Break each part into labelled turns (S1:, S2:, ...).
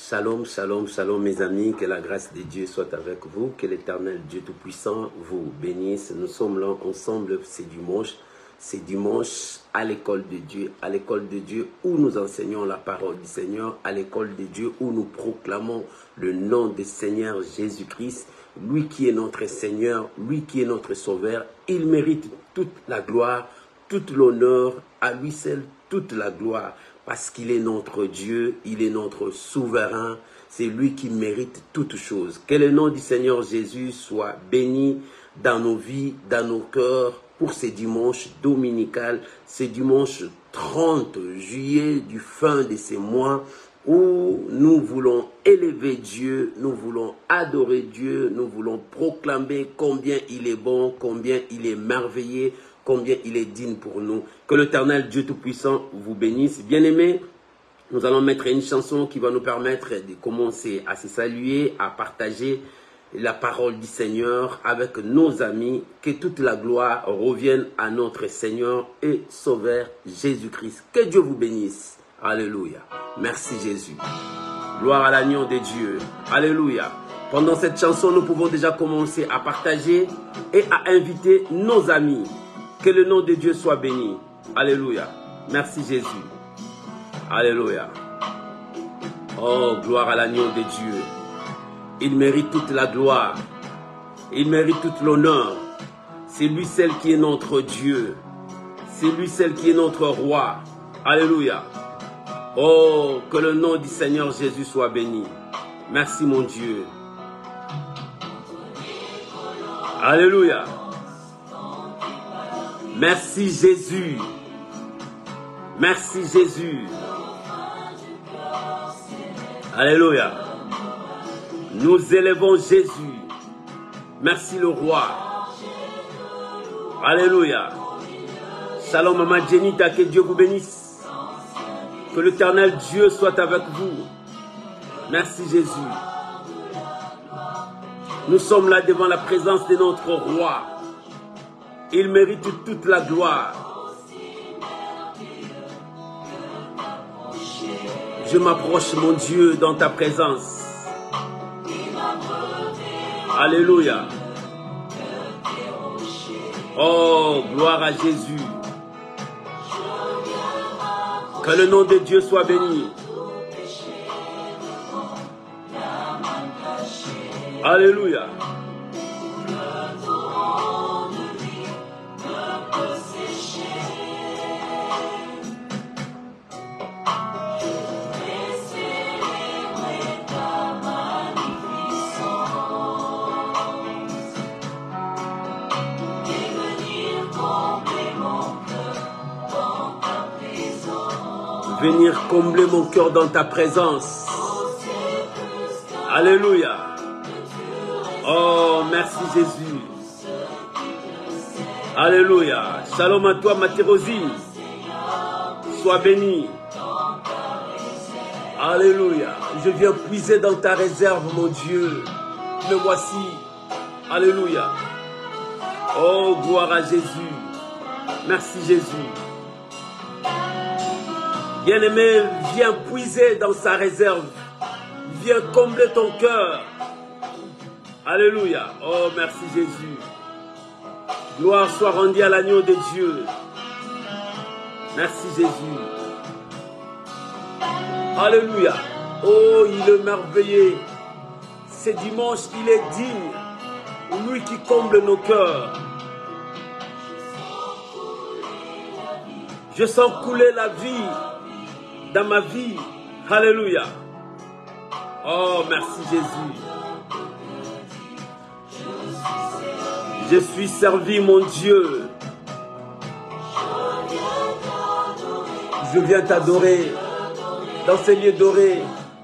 S1: Shalom, shalom, shalom mes amis, que la grâce de Dieu soit avec vous, que l'Éternel Dieu Tout-Puissant vous bénisse. Nous sommes là ensemble, c'est dimanche à l'école de Dieu où nous enseignons la parole du Seigneur, à l'école de Dieu où nous proclamons le nom du Seigneur Jésus-Christ, lui qui est notre Seigneur, lui qui est notre Sauveur. Il mérite toute la gloire, tout l'honneur, à lui seul toute la gloire. Parce qu'il est notre Dieu, il est notre souverain, c'est lui qui mérite toutes choses. Que le nom du Seigneur Jésus soit béni dans nos vies, dans nos cœurs, pour ce dimanche dominical, ce dimanche 30 juillet du fin de ce mois, où nous voulons élever Dieu, nous voulons adorer Dieu, nous voulons proclamer combien il est bon, combien il est merveilleux, combien il est digne pour nous. Que l'Éternel Dieu Tout-Puissant vous bénisse. Bien-aimés, nous allons mettre une chanson qui va nous permettre de commencer à se saluer, à partager la parole du Seigneur avec nos amis. Que toute la gloire revienne à notre Seigneur et Sauveur Jésus-Christ. Que Dieu vous bénisse. Alléluia. Merci Jésus. Gloire à l'agneau de Dieu. Alléluia. Pendant cette chanson, nous pouvons déjà commencer à partager et à inviter nos amis. Que le nom de Dieu soit béni. Alléluia. Merci Jésus. Alléluia. Oh, gloire à l'agneau de Dieu. Il mérite toute la gloire. Il mérite toute l'honneur. C'est lui seul qui est notre Dieu. C'est lui seul qui est notre roi. Alléluia. Oh, que le nom du Seigneur Jésus soit béni. Merci mon Dieu. Alléluia. Merci Jésus. Merci Jésus. Alléluia. Nous élevons Jésus. Merci le roi. Alléluia. Shalom Maman Jenita, que Dieu vous bénisse. Que l'Éternel Dieu soit avec vous. Merci Jésus. Nous sommes là devant la présence de notre roi. Il mérite toute la gloire. Je m'approche, mon Dieu, dans ta présence. Alléluia. Oh, gloire à Jésus. Que le nom de Dieu soit béni. Alléluia. Venir combler mon cœur dans ta présence. Alléluia. Oh, merci Jésus. Alléluia. Shalom à toi, ma Thérosine. Sois bénie. Alléluia. Je viens puiser dans ta réserve, mon Dieu. Me voici. Alléluia. Oh, gloire à Jésus. Merci Jésus. Bien-aimé, viens puiser dans sa réserve. Viens combler ton cœur. Alléluia. Oh, merci Jésus. Gloire soit rendue à l'agneau de Dieu. Merci Jésus. Alléluia. Oh, il est merveilleux. Ce dimanche, il est digne. Lui qui comble nos cœurs. Je sens couler la vie dans ma vie. Alléluia. Oh, merci Jésus. Je suis servi, mon Dieu. Je viens t'adorer. Dans ces lieux dorés,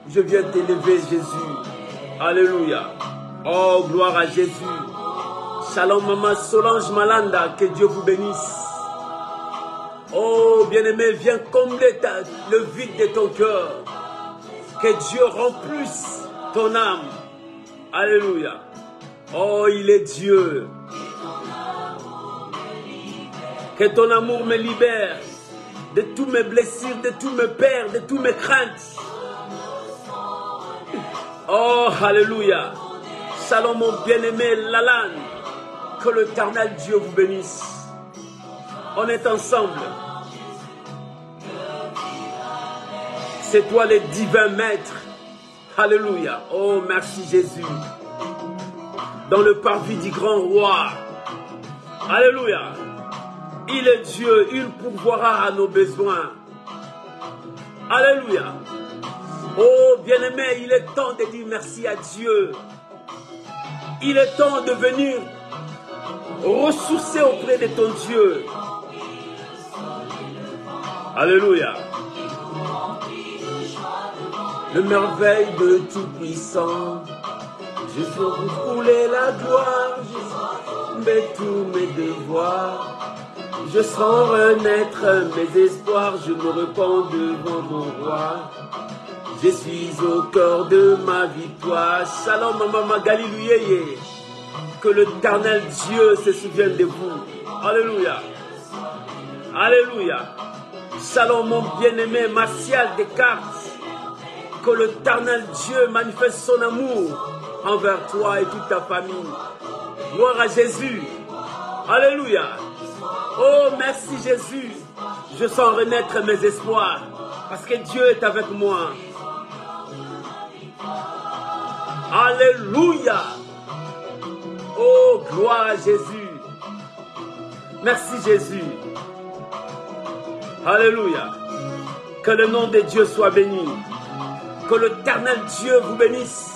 S1: je viens t'élever, Jésus. Alléluia. Oh, gloire à Jésus. Shalom, Maman Solange Malanda. Que Dieu vous bénisse. Oh, bien-aimé, viens combler le vide de ton cœur. Que Dieu remplisse ton âme. Alléluia. Oh, il est Dieu. Que ton amour me libère de toutes mes blessures, de tous mes peurs, de toutes mes craintes. Oh, alléluia. Shalom, mon bien-aimé Lalan. Que l'Éternel Dieu vous bénisse. On est ensemble. C'est toi le divin maître. Alléluia. Oh, merci Jésus. Dans le parvis du grand roi. Alléluia. Il est Dieu. Il pourvoira à nos besoins. Alléluia. Oh, bien-aimé, il est temps de dire merci à Dieu. Il est temps de venir ressourcer auprès de ton Dieu. Alléluia. Le merveille de Tout-Puissant, je veux vous rouler la gloire, mais tous mes devoirs, je sens renaître mes espoirs, je me repens devant mon roi. Je suis au cœur de ma victoire. Shalom, maman Galilée. Que l'Éternel Dieu se souvienne de vous. Alléluia. Alléluia. Shalom, mon bien-aimé Martial Descartes. Que l'Éternel Dieu manifeste son amour envers toi et toute ta famille. Gloire à Jésus. Alléluia. Oh, merci Jésus. Je sens renaître mes espoirs parce que Dieu est avec moi. Alléluia. Oh, gloire à Jésus. Merci Jésus. Alléluia. Que le nom de Dieu soit béni. Que l'Éternel Dieu vous bénisse.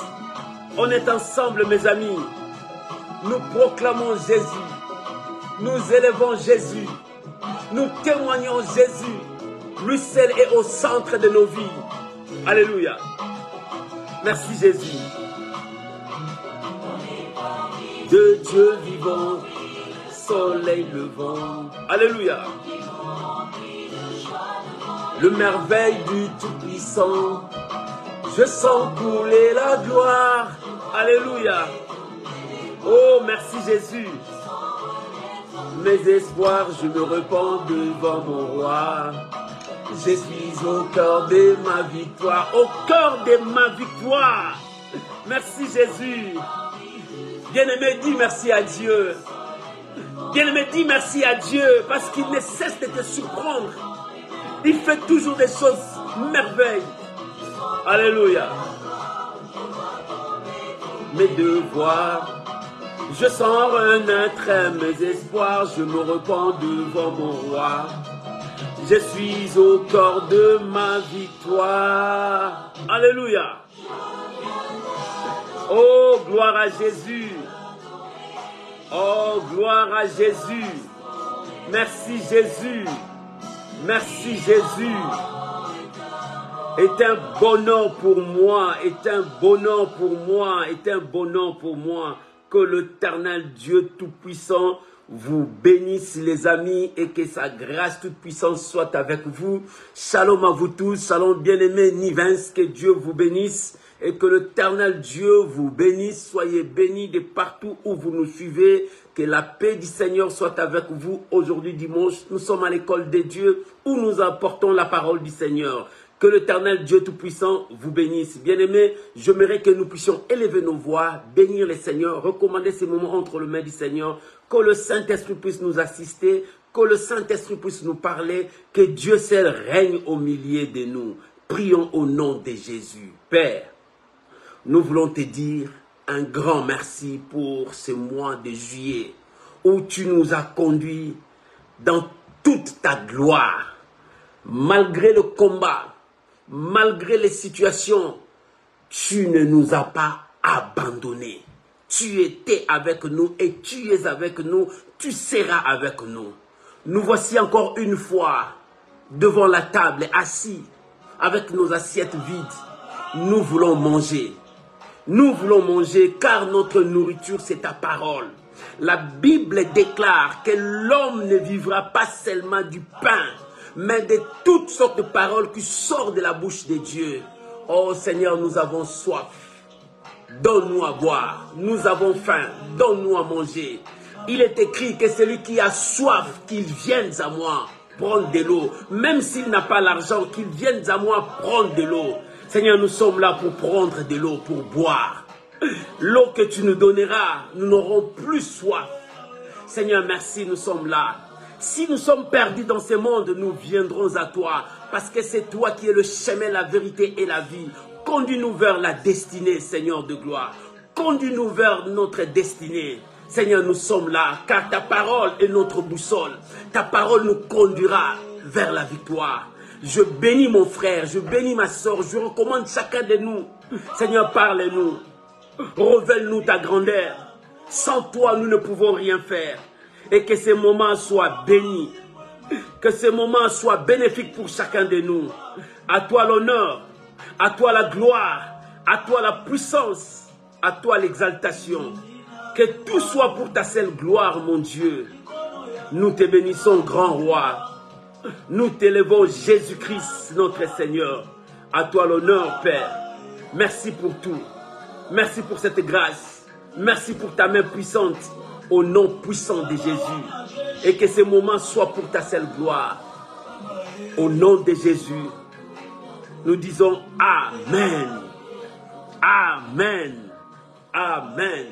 S1: On est ensemble, mes amis. Nous proclamons Jésus. Nous élevons Jésus. Nous témoignons Jésus. Lui seul est au centre de nos vies. Alléluia. Merci Jésus. De Dieu vivant, soleil levant. Alléluia. Le merveille du Tout-Puissant, je sens couler la gloire. Alléluia. Oh, merci Jésus. Mes espoirs, je me repens devant mon roi. Je suis au cœur de ma victoire. Au cœur de ma victoire. Merci Jésus. Bien-aimé, dis merci à Dieu. Bien-aimé, dis merci à Dieu parce qu'il ne cesse de te surprendre. Il fait toujours des choses merveilleuses. Alléluia. Mes devoirs, je sens renaître mes espoirs. Je me repens devant mon roi. Je suis au cœur de ma victoire. Alléluia. Oh, gloire à Jésus. Oh, gloire à Jésus. Merci Jésus. Merci Jésus. Est un bonheur pour moi, est un bonheur pour moi, est un bonheur pour moi. Que l'Éternel Dieu Tout-Puissant vous bénisse les amis et que sa grâce toute puissante soit avec vous. Shalom à vous tous, shalom bien-aimés Nivens, que Dieu vous bénisse et que l'Éternel Dieu vous bénisse. Soyez bénis de partout où vous nous suivez. Que la paix du Seigneur soit avec vous. Aujourd'hui dimanche, nous sommes à l'école de Dieu où nous apportons la parole du Seigneur. Que l'Éternel Dieu Tout-Puissant vous bénisse. Bien-aimés, j'aimerais que nous puissions élever nos voix, bénir le Seigneur, recommander ces moments entre les mains du Seigneur, que le Saint-Esprit puisse nous assister, que le Saint-Esprit puisse nous parler, que Dieu seul règne au milieu de nous. Prions au nom de Jésus. Père, nous voulons te dire un grand merci pour ce mois de juillet où tu nous as conduits dans toute ta gloire. Malgré le combat, malgré les situations, tu ne nous as pas abandonnés. Tu étais avec nous et tu es avec nous, tu seras avec nous. Nous voici encore une fois devant la table, assis avec nos assiettes vides. Nous voulons manger. Nous voulons manger car notre nourriture c'est ta parole. La Bible déclare que l'homme ne vivra pas seulement du pain, mais de toutes sortes de paroles qui sortent de la bouche de Dieu. Oh Seigneur, nous avons soif. Donne-nous à boire. Nous avons faim. Donne-nous à manger. Il est écrit que celui qui a soif, qu'il vienne à moi prendre de l'eau. Même s'il n'a pas l'argent, qu'il vienne à moi prendre de l'eau. Seigneur, nous sommes là pour prendre de l'eau, pour boire. L'eau que tu nous donneras, nous n'aurons plus soif. Seigneur, merci, nous sommes là. Si nous sommes perdus dans ce monde, nous viendrons à toi, parce que c'est toi qui es le chemin, la vérité et la vie. Conduis-nous vers la destinée, Seigneur de gloire. Conduis-nous vers notre destinée. Seigneur, nous sommes là, car ta parole est notre boussole. Ta parole nous conduira vers la victoire. Je bénis mon frère, je bénis ma soeur, je recommande chacun de nous. Seigneur, parle-nous. Révèle-nous ta grandeur. Sans toi, nous ne pouvons rien faire. Et que ces moments soient bénis. Que ces moments soient bénéfiques pour chacun de nous. À toi l'honneur, à toi la gloire, à toi la puissance, à toi l'exaltation. Que tout soit pour ta seule gloire, mon Dieu. Nous te bénissons, grand roi. Nous t'élevons, Jésus-Christ, notre Seigneur. À toi l'honneur, Père. Merci pour tout. Merci pour cette grâce. Merci pour ta main puissante. Au nom puissant de Jésus. Et que ces moments soient pour ta seule gloire. Au nom de Jésus, nous disons Amen. Amen. Amen.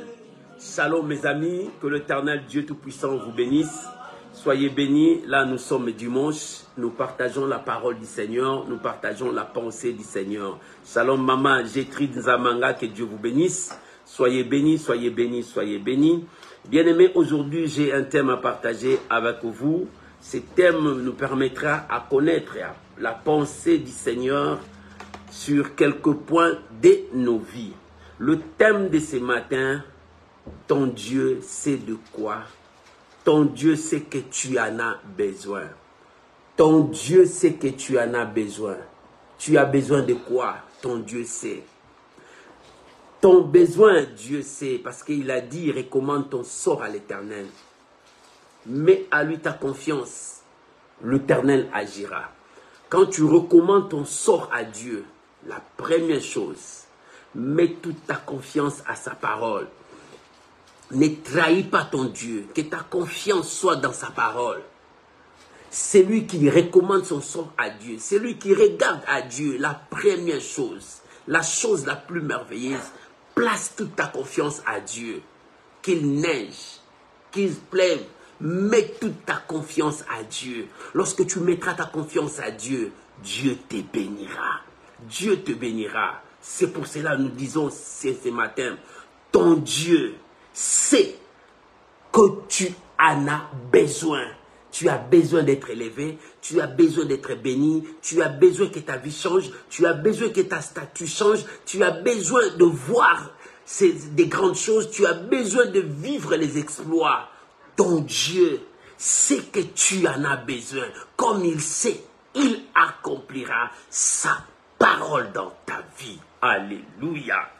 S1: Shalom mes amis, que l'Éternel Dieu Tout-Puissant vous bénisse. Soyez bénis, là nous sommes dimanche, nous partageons la parole du Seigneur, nous partageons la pensée du Seigneur. Shalom maman Gétrude Nzamanga, que Dieu vous bénisse. Soyez bénis, soyez bénis, soyez bénis. Bien-aimés, aujourd'hui j'ai un thème à partager avec vous. Ce thème nous permettra à connaître la pensée du Seigneur sur quelques points de nos vies. Le thème de ce matin, ton Dieu sait de quoi? Ton Dieu sait que tu en as besoin. Ton Dieu sait que tu en as besoin. Tu as besoin de quoi? Ton Dieu sait. Ton besoin, Dieu sait, parce qu'il a dit, recommande ton sort à l'Éternel. Mets à lui ta confiance, l'Éternel agira. Quand tu recommandes ton sort à Dieu, la première chose, mets toute ta confiance à sa parole. Ne trahis pas ton Dieu, que ta confiance soit dans sa parole. C'est lui qui recommande son sort à Dieu, c'est lui qui regarde à Dieu. La première chose, la chose la plus merveilleuse, place toute ta confiance à Dieu. Qu'il neige, qu'il pleuve, mets toute ta confiance à Dieu. Lorsque tu mettras ta confiance à Dieu, Dieu te bénira. Dieu te bénira. C'est pour cela que nous disons ce matin, ton Dieu sait que tu en as besoin. Tu as besoin d'être élevé, tu as besoin d'être béni, tu as besoin que ta vie change, tu as besoin que ta statut change, tu as besoin de voir des grandes choses, tu as besoin de vivre les exploits. Ton Dieu sait que tu en as besoin. Comme il sait, il accomplira sa parole dans ta vie. Alléluia.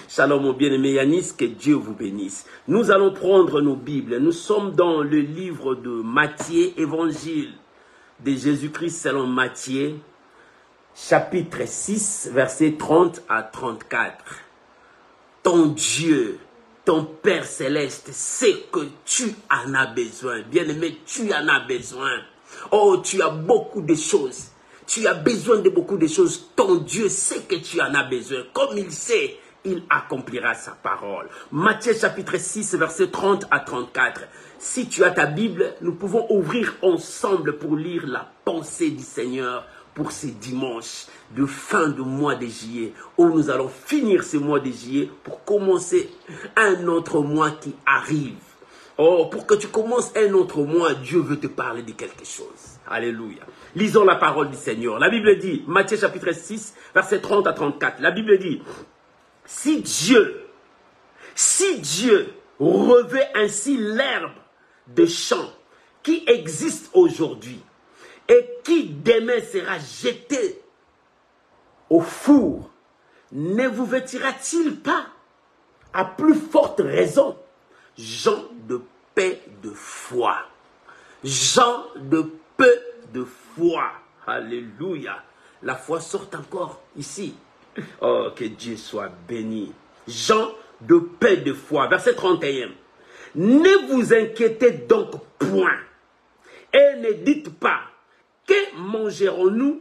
S1: Shalom mon bien-aimé Yanis, que Dieu vous bénisse. Nous allons prendre nos Bibles. Nous sommes dans le livre de Matthieu, évangile de Jésus-Christ selon Matthieu, chapitre 6, versets 30 à 34. Ton Dieu, ton Père Céleste sait que tu en as besoin. Bien-aimé, tu en as besoin. Oh, tu as beaucoup de choses. Tu as besoin de beaucoup de choses. Ton Dieu sait que tu en as besoin. Comme il sait, il accomplira sa parole. Matthieu chapitre 6, verset 30 à 34. Si tu as ta Bible, nous pouvons ouvrir ensemble pour lire la pensée du Seigneur pour ce dimanche de fin de mois de juillet, où nous allons finir ce mois de juillet pour commencer un autre mois qui arrive. Oh, pour que tu commences un autre mois, Dieu veut te parler de quelque chose. Alléluia. Lisons la parole du Seigneur. La Bible dit, Matthieu chapitre 6, verset 30 à 34. La Bible dit, si Dieu revêt ainsi l'herbe de champ qui existe aujourd'hui et qui demain sera jetée au four, ne vous vêtira-t-il pas à plus forte raison, gens de paix de foi? Gens de peu de foi. Alléluia. La foi sort encore ici. Oh, que Dieu soit béni. Gens de paix de foi. Verset 31. Ne vous inquiétez donc point. Et ne dites pas, que mangerons-nous?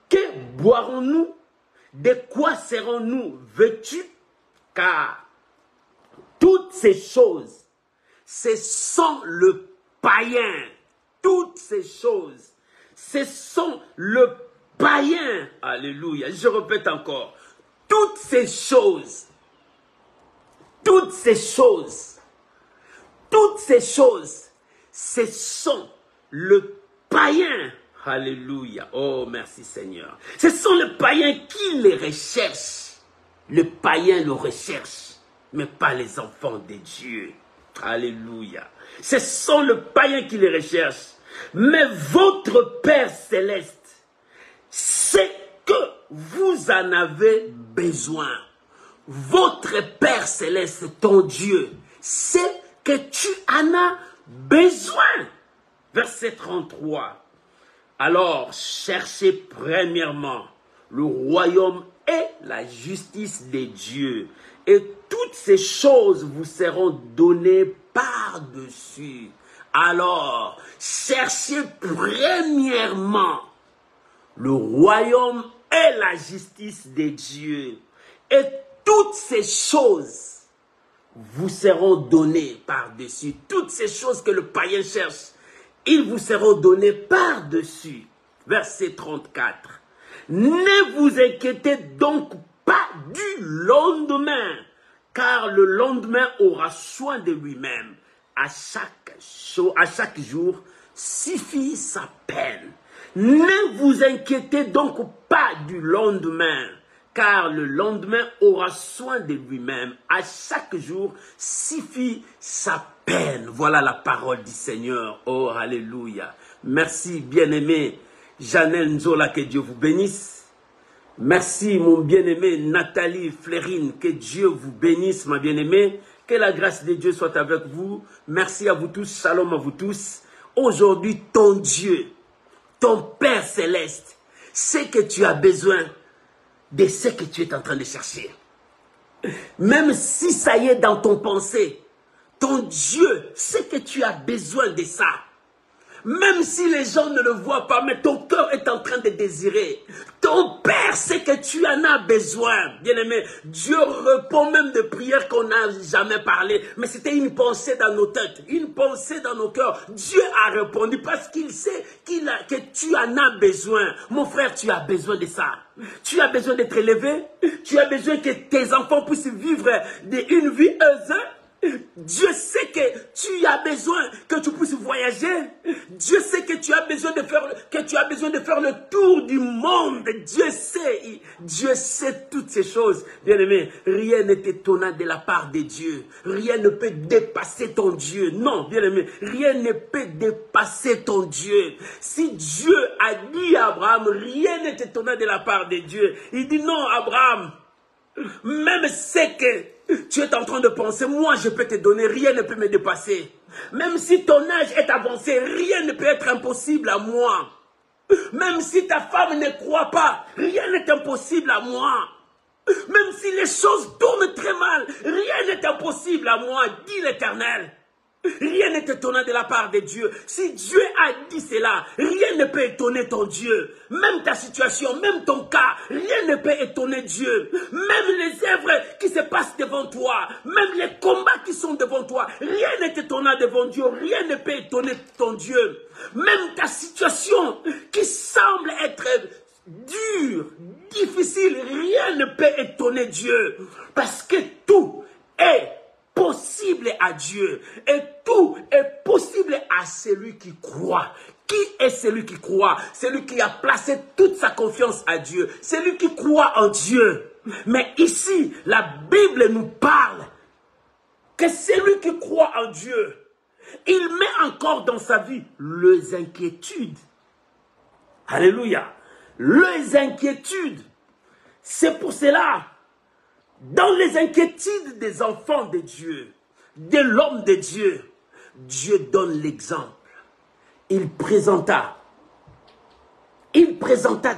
S1: Que boirons-nous? De quoi serons-nous vêtus? Car toutes ces choses, ce sont le païen. Toutes ces choses, ce sont le païen. Alléluia. Je répète encore. Toutes ces choses, toutes ces choses, toutes ces choses, ce sont le païen. Alléluia. Oh, merci Seigneur. Ce sont les païens qui les recherchent. Le païen le recherche, mais pas les enfants de Dieu. Alléluia. Ce sont les païens qui les recherchent. Mais votre Père Céleste, c'est que vous en avez besoin. Votre Père Céleste, ton Dieu, c'est que tu en as besoin. Verset 33. Alors, cherchez premièrement le royaume et la justice de Dieu, et toutes ces choses vous seront données par-dessus. Alors, cherchez premièrement le royaume et la justice de Dieu, et toutes ces choses vous seront données par-dessus. Toutes ces choses que le païen cherche, ils vous seront donnés par-dessus. Verset 34. Ne vous inquiétez donc pas du lendemain, car le lendemain aura soin de lui-même. À chaque jour suffit sa peine. Ne vous inquiétez donc pas du lendemain, car le lendemain aura soin de lui-même. À chaque jour suffit sa peine. Voilà la parole du Seigneur. Oh, alléluia. Merci, bien-aimé Janelle Nzola, que Dieu vous bénisse. Merci, mon bien-aimé Nathalie Flérine, que Dieu vous bénisse, ma bien-aimée. Que la grâce de Dieu soit avec vous. Merci à vous tous, shalom à vous tous. Aujourd'hui, ton Dieu, ton Père Céleste, sait que tu as besoin de ce que tu es en train de chercher. Même si ça y est dans ton pensée, ton Dieu sait que tu as besoin de ça. Même si les gens ne le voient pas, mais ton cœur est en train de désirer. Ton Père sait que tu en as besoin. Bien-aimé, Dieu répond même de prières qu'on n'a jamais parlé. Mais c'était une pensée dans nos têtes, une pensée dans nos cœurs. Dieu a répondu parce qu'il sait que tu en as besoin. Mon frère, tu as besoin de ça. Tu as besoin d'être élevé. Tu as besoin que tes enfants puissent vivre une vie heureuse. Dieu sait que tu as besoin que tu puisses voyager. Dieu sait que tu as besoin de faire le tour du monde. Dieu sait toutes ces choses. Bien-aimé, rien n'est étonnant de la part de Dieu. Rien ne peut dépasser ton Dieu. Non, bien-aimé, rien ne peut dépasser ton Dieu. Si Dieu a dit à Abraham, rien n'est étonnant de la part de Dieu. Il dit non, Abraham, même ce que tu es en train de penser, moi je peux te donner, rien ne peut me dépasser. Même si ton âge est avancé, rien ne peut être impossible à moi. Même si ta femme ne croit pas, rien n'est impossible à moi. Même si les choses tournent très mal, rien n'est impossible à moi, dit l'Éternel. Rien n'est étonnant de la part de Dieu. Si Dieu a dit cela, rien ne peut étonner ton Dieu. Même ta situation, même ton cas, rien ne peut étonner Dieu. Même les œuvres qui se passent devant toi, même les combats qui sont devant toi, rien n'est étonnant devant Dieu. Rien ne peut étonner ton Dieu. Même ta situation qui semble être dure, difficile, rien ne peut étonner Dieu. Parce que tout est possible à Dieu. Et tout est possible à celui qui croit. Qui est celui qui croit? Celui qui a placé toute sa confiance à Dieu. Celui qui croit en Dieu. Mais ici, la Bible nous parle que celui qui croit en Dieu, il met encore dans sa vie les inquiétudes. Alléluia. Les inquiétudes. C'est pour cela, dans les inquiétudes des enfants de Dieu, de l'homme de Dieu, Dieu donne l'exemple. Il présenta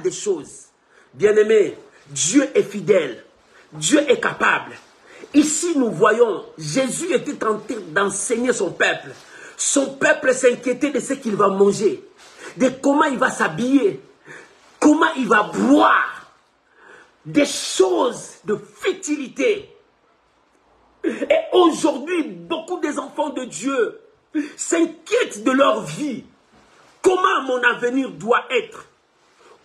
S1: des choses. Bien-aimés, Dieu est fidèle. Dieu est capable. Ici, nous voyons, Jésus était en train d'enseigner son peuple. Son peuple s'inquiétait de ce qu'il va manger, de comment il va s'habiller, comment il va boire. des choses de futilité. Et aujourd'hui, beaucoup des enfants de Dieu s'inquiètent de leur vie. Comment mon avenir doit être?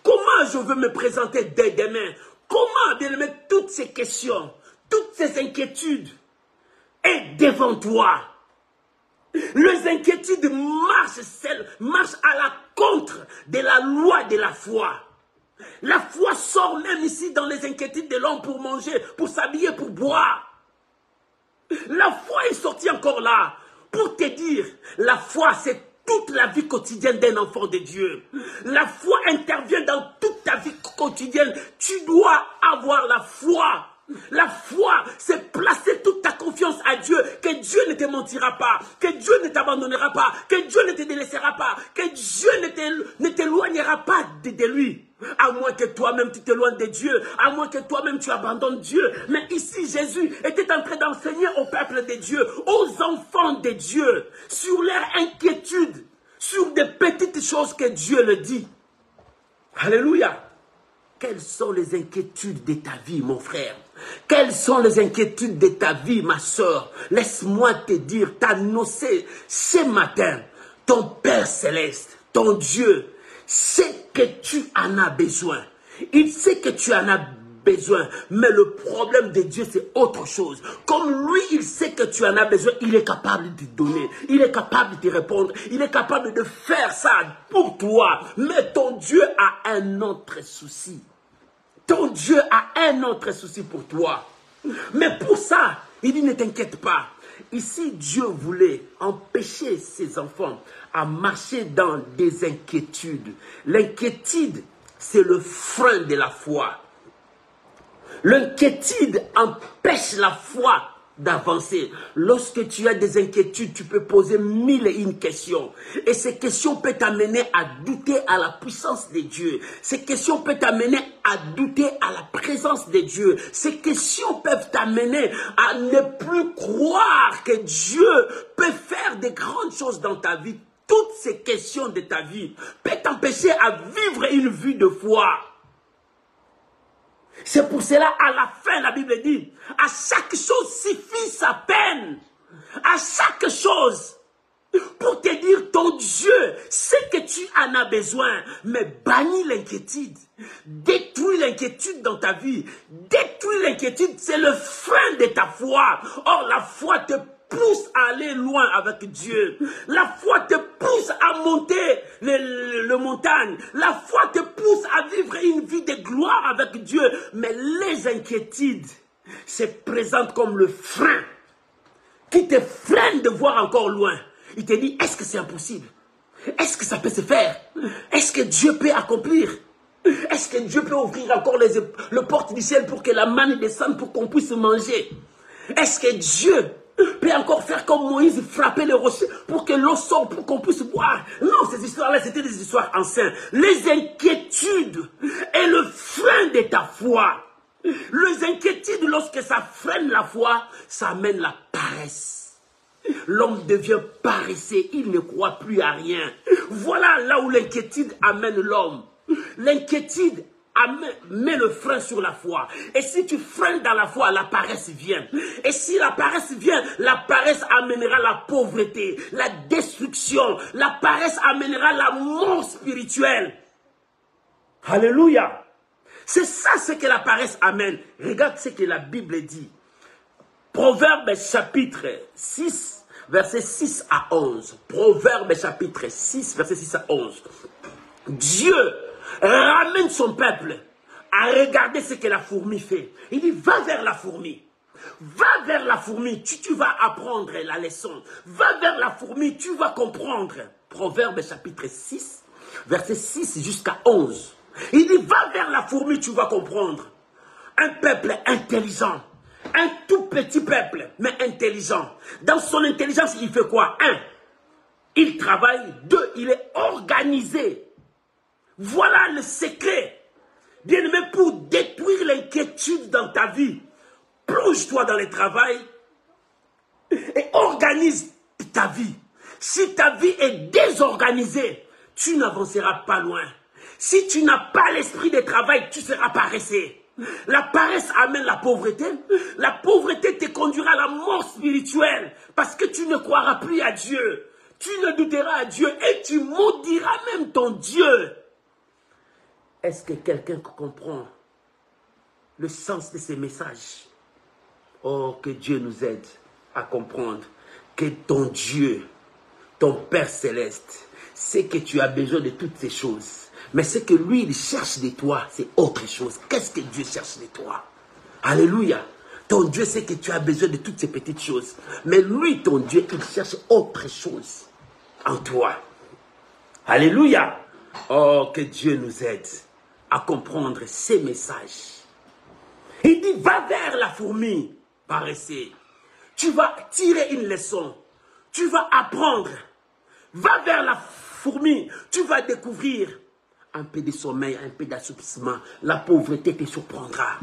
S1: Comment je veux me présenter dès demain? Comment, bien aimé, toutes ces questions, toutes ces inquiétudes est devant toi. Les inquiétudes marchent à la contre de la loi de la foi. La foi sort même ici dans les inquiétudes de l'homme pour manger, pour s'habiller, pour boire. La foi est sortie encore là pour te dire, la foi c'est toute la vie quotidienne d'un enfant de Dieu. La foi intervient dans toute ta vie quotidienne. Tu dois avoir la foi. La foi, c'est placer toute ta confiance à Dieu, que Dieu ne te mentira pas, que Dieu ne t'abandonnera pas, que Dieu ne te délaissera pas, que Dieu ne t'éloignera pas de lui. À moins que toi-même tu t'éloignes de Dieu, à moins que toi-même tu abandonnes Dieu. Mais ici, Jésus était en train d'enseigner au peuple de Dieu, aux enfants de Dieu, sur leur inquiétude, sur des petites choses que Dieu le dit. Alléluia. Quelles sont les inquiétudes de ta vie, mon frère? Quelles sont les inquiétudes de ta vie, ma soeur? Laisse-moi te dire, t'annoncer ce matin, ton Père Céleste, ton Dieu, sait que tu en as besoin. Il sait que tu en as besoin. Mais le problème de Dieu, c'est autre chose. Comme lui, il sait que tu en as besoin, il est capable de te donner. Il est capable de te répondre. Il est capable de faire ça pour toi. Mais ton Dieu a un autre souci. Ton Dieu a un autre souci pour toi. Mais pour ça, il dit ne t'inquiète pas. Ici, Dieu voulait empêcher ses enfants à marcher dans des inquiétudes. L'inquiétude, c'est le frein de la foi. L'inquiétude empêche la foi d'avancer. Lorsque tu as des inquiétudes, tu peux poser 1001 questions. Et ces questions peuvent t'amener à douter à la puissance de Dieu. Ces questions peuvent t'amener à douter à la présence de Dieu. Ces questions peuvent t'amener à ne plus croire que Dieu peut faire de grandes choses dans ta vie. Toutes ces questions de ta vie peuvent t'empêcher à vivre une vie de foi. C'est pour cela, à la fin, la Bible dit, à chaque chose suffit sa peine. À chaque chose. Pour te dire, ton Dieu sait que tu en as besoin. Mais bannis l'inquiétude. Détruis l'inquiétude dans ta vie. Détruis l'inquiétude, c'est le frein de ta foi. Or, la foi te pousse à aller loin avec Dieu. La foi te pousse à monter le montagne. La foi te pousse à vivre une vie de gloire avec Dieu. Mais les inquiétudes se présentent comme le frein qui te freine de voir encore loin. Il te dit, est-ce que c'est impossible? Est-ce que ça peut se faire? Est-ce que Dieu peut accomplir? Est-ce que Dieu peut ouvrir encore les portes du ciel pour que la manne descende pour qu'on puisse manger? Est-ce que Dieu peut encore faire comme Moïse, frapper le rocher pour que l'eau sorte, pour qu'on puisse boire? Non, ces histoires-là, c'était des histoires anciennes. Les inquiétudes est le frein de ta foi. Les inquiétudes, lorsque ça freine la foi, ça amène la paresse. L'homme devient paresseux, il ne croit plus à rien. Voilà là où l'inquiétude amène l'homme. L'inquiétude met le frein sur la foi. Et si tu freines dans la foi, la paresse vient. Et si la paresse vient, la paresse amènera la pauvreté, la destruction. La paresse amènera la mort spirituelle. Alléluia. C'est ça ce que la paresse amène. Regarde ce que la Bible dit. Proverbe chapitre 6, versets 6 à 11. Proverbe chapitre 6, versets 6 à 11. Dieu ramène son peuple à regarder ce que la fourmi fait. Il dit, va vers la fourmi. Va vers la fourmi, tu vas apprendre la leçon. Va vers la fourmi, tu vas comprendre. Proverbe chapitre 6, verset 6 jusqu'à 11. Il dit, va vers la fourmi, tu vas comprendre. Un peuple intelligent. Un tout petit peuple, mais intelligent. Dans son intelligence, il fait quoi? 1. Il travaille. 2. Il est organisé. Voilà le secret. Bien-aimé, pour détruire l'inquiétude dans ta vie, plonge-toi dans le travail et organise ta vie. Si ta vie est désorganisée, tu n'avanceras pas loin. Si tu n'as pas l'esprit de travail, tu seras paresseux. La paresse amène la pauvreté. La pauvreté te conduira à la mort spirituelle parce que tu ne croiras plus à Dieu. Tu ne douteras à Dieu et tu maudiras même ton Dieu. Est-ce que quelqu'un comprend le sens de ces messages? Oh, que Dieu nous aide à comprendre que ton Dieu, ton Père Céleste, sait que tu as besoin de toutes ces choses. Mais ce que lui, il cherche de toi, c'est autre chose. Qu'est-ce que Dieu cherche de toi? Alléluia. Ton Dieu sait que tu as besoin de toutes ces petites choses. Mais lui, ton Dieu, il cherche autre chose en toi. Alléluia. Oh, que Dieu nous aide à comprendre ces messages. Il dit, va vers la fourmi paresseux. Tu vas tirer une leçon. Tu vas apprendre. Va vers la fourmi. Tu vas découvrir un peu de sommeil, un peu d'assoupissement. La pauvreté te surprendra.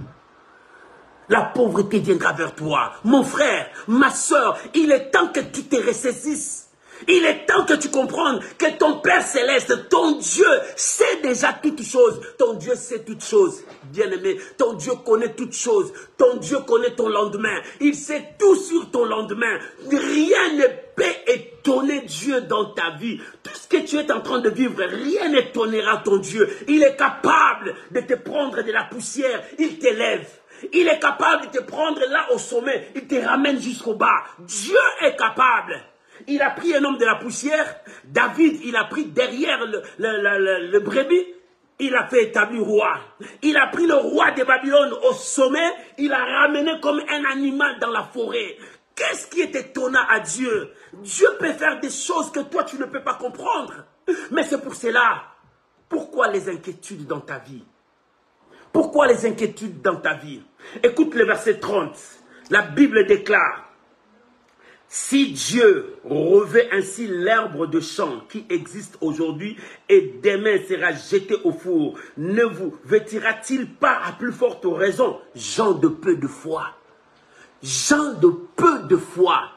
S1: La pauvreté viendra vers toi. Mon frère, ma soeur, il est temps que tu te ressaisisses. Il est temps que tu comprennes que ton Père Céleste, ton Dieu, sait déjà toutes choses. Ton Dieu sait toutes choses, bien-aimé. Ton Dieu connaît toutes choses. Ton Dieu connaît ton lendemain. Il sait tout sur ton lendemain. Rien ne peut étonner Dieu dans ta vie. Tout ce que tu es en train de vivre, rien n'étonnera ton Dieu. Il est capable de te prendre de la poussière. Il t'élève. Il est capable de te prendre là au sommet. Il te ramène jusqu'au bas. Dieu est capable. Il a pris un homme de la poussière. David, il a pris derrière le brebis. Il a fait établir roi. Il a pris le roi de Babylone au sommet. Il l'a ramené comme un animal dans la forêt. Qu'est-ce qui est étonnant à Dieu? Dieu peut faire des choses que toi, tu ne peux pas comprendre. Mais c'est pour cela. Pourquoi les inquiétudes dans ta vie? Pourquoi les inquiétudes dans ta vie? Écoute le verset 30. La Bible déclare. Si Dieu revêt ainsi l'herbe de champ qui existe aujourd'hui et demain sera jeté au four, ne vous vêtira-t-il pas à plus forte raison, gens de peu de foi? Gens de peu de foi.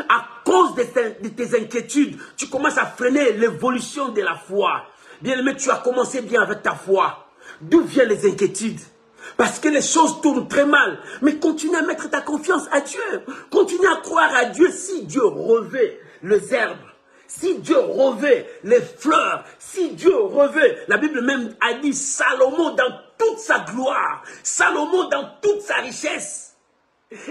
S1: À cause de tes inquiétudes, tu commences à freiner l'évolution de la foi. Bien-aimé, tu as commencé bien avec ta foi. D'où viennent les inquiétudes? Parce que les choses tournent très mal. Mais continue à mettre ta confiance à Dieu. Continue à croire à Dieu. Si Dieu revêt les herbes, si Dieu revêt les fleurs, si Dieu revêt, la Bible même a dit Salomon dans toute sa gloire, Salomon dans toute sa richesse,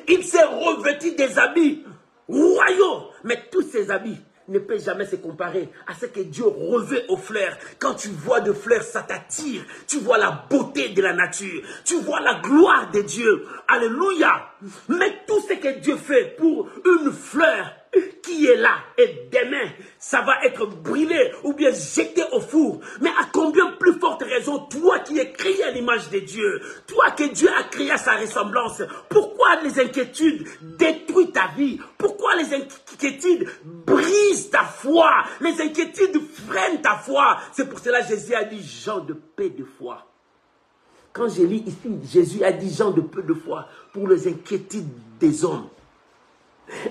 S1: il s'est revêtu des habits royaux. Mais tous ces habits ne peut jamais se comparer à ce que Dieu revêt aux fleurs. Quand tu vois de fleurs, ça t'attire. Tu vois la beauté de la nature. Tu vois la gloire de Dieu. Alléluia. Mais tout ce que Dieu fait pour une fleur qui est là et demain, ça va être brûlé ou bien jeté au four. Mais à combien plus forte raison, toi qui es créé à l'image de Dieu, toi que Dieu a créé à sa ressemblance, pourquoi les inquiétudes détruisent ta vie? Pourquoi les inquiétudes brisent ta foi? Les inquiétudes freinent ta foi. C'est pour cela que Jésus a dit gens de peu de foi. Quand je lis ici, Jésus a dit gens de peu de foi pour les inquiétudes des hommes.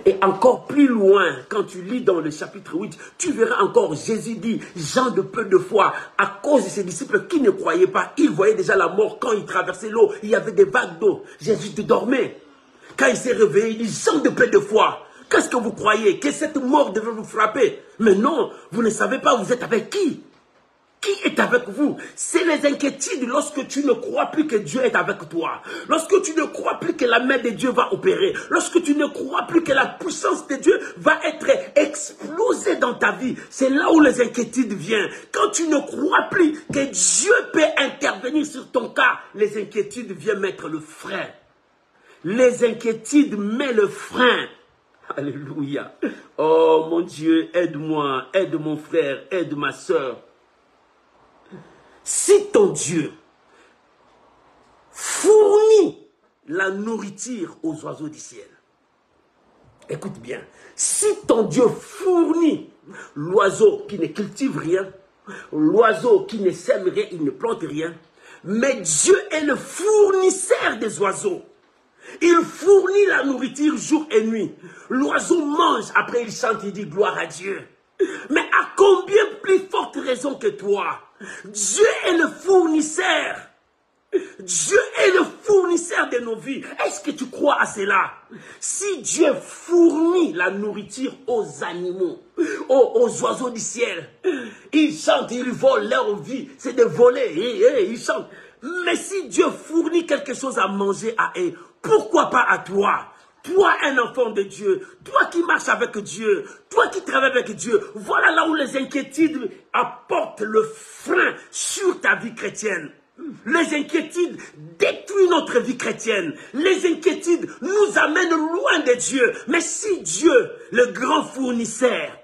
S1: Et encore plus loin, quand tu lis dans le chapitre 8, tu verras encore, Jésus dit, gens de peu de foi, à cause de ses disciples qui ne croyaient pas, ils voyaient déjà la mort quand ils traversaient l'eau, il y avait des vagues d'eau, Jésus dormait. Quand il s'est réveillé, il dit, gens de peu de foi, qu'est-ce que vous croyez? Que cette mort devait vous frapper? Mais non, vous ne savez pas, vous êtes avec qui? Qui est avec vous? C'est les inquiétudes lorsque tu ne crois plus que Dieu est avec toi. Lorsque tu ne crois plus que la main de Dieu va opérer. Lorsque tu ne crois plus que la puissance de Dieu va être explosée dans ta vie. C'est là où les inquiétudes viennent. Quand tu ne crois plus que Dieu peut intervenir sur ton cas, les inquiétudes viennent mettre le frein. Les inquiétudes mettent le frein. Alléluia. Oh mon Dieu, aide-moi, aide mon frère, aide ma soeur. Si ton Dieu fournit la nourriture aux oiseaux du ciel, écoute bien, si ton Dieu fournit l'oiseau qui ne cultive rien, l'oiseau qui ne sème rien, il ne plante rien, mais Dieu est le fournisseur des oiseaux. Il fournit la nourriture jour et nuit. L'oiseau mange, après il chante, il dit gloire à Dieu. Mais à combien plus forte raison que toi, Dieu est le fournisseur Dieu est le fournisseur de nos vies. Est-ce que tu crois à cela? Si Dieu fournit la nourriture aux animaux, aux oiseaux du ciel, ils chantent, ils volent leur vie, c'est de voler, ils chantent. Mais si Dieu fournit quelque chose à manger à eux, pourquoi pas à toi? Toi, un enfant de Dieu, toi qui marches avec Dieu, toi qui travailles avec Dieu, voilà là où les inquiétudes apportent le frein sur ta vie chrétienne. Les inquiétudes détruisent notre vie chrétienne. Les inquiétudes nous amènent loin de Dieu. Mais si Dieu, le grand fournisseur,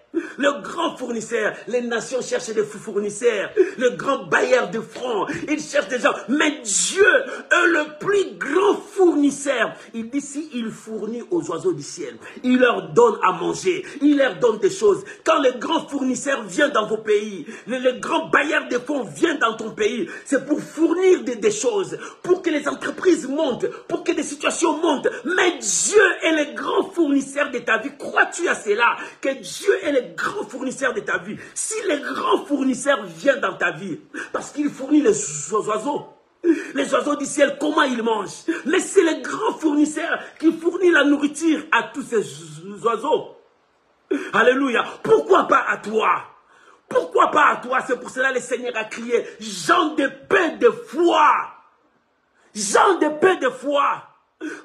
S1: les nations cherchent des fournisseurs, le grand bailleur de fonds, ils cherchent des gens. Mais Dieu est le plus grand fournisseur. Il dit, si il fournit aux oiseaux du ciel, il leur donne à manger, il leur donne des choses. Quand le grand fournisseur vient dans vos pays, le grand bailleur de fonds vient dans ton pays, c'est pour fournir des choses, pour que les entreprises montent, pour que des situations montent. Mais Dieu est le grand fournisseur de ta vie. Crois-tu à cela? Que Dieu est le grand fournisseur de ta vie. Si le grand fournisseur vient dans ta vie, parce qu'il fournit les oiseaux du ciel, comment ils mangent? Mais c'est le grand fournisseur qui fournit la nourriture à tous ces oiseaux. Alléluia. Pourquoi pas à toi? Pourquoi pas à toi? C'est pour cela que le Seigneur a crié, gens de paix de foi. Gens de paix de foi.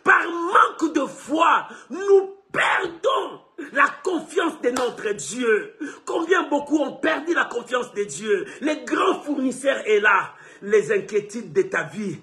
S1: Par manque de foi, nous perdons la confiance de notre Dieu. Combien beaucoup ont perdu la confiance de Dieu? Le grand fournisseur est là. Les inquiétudes de ta vie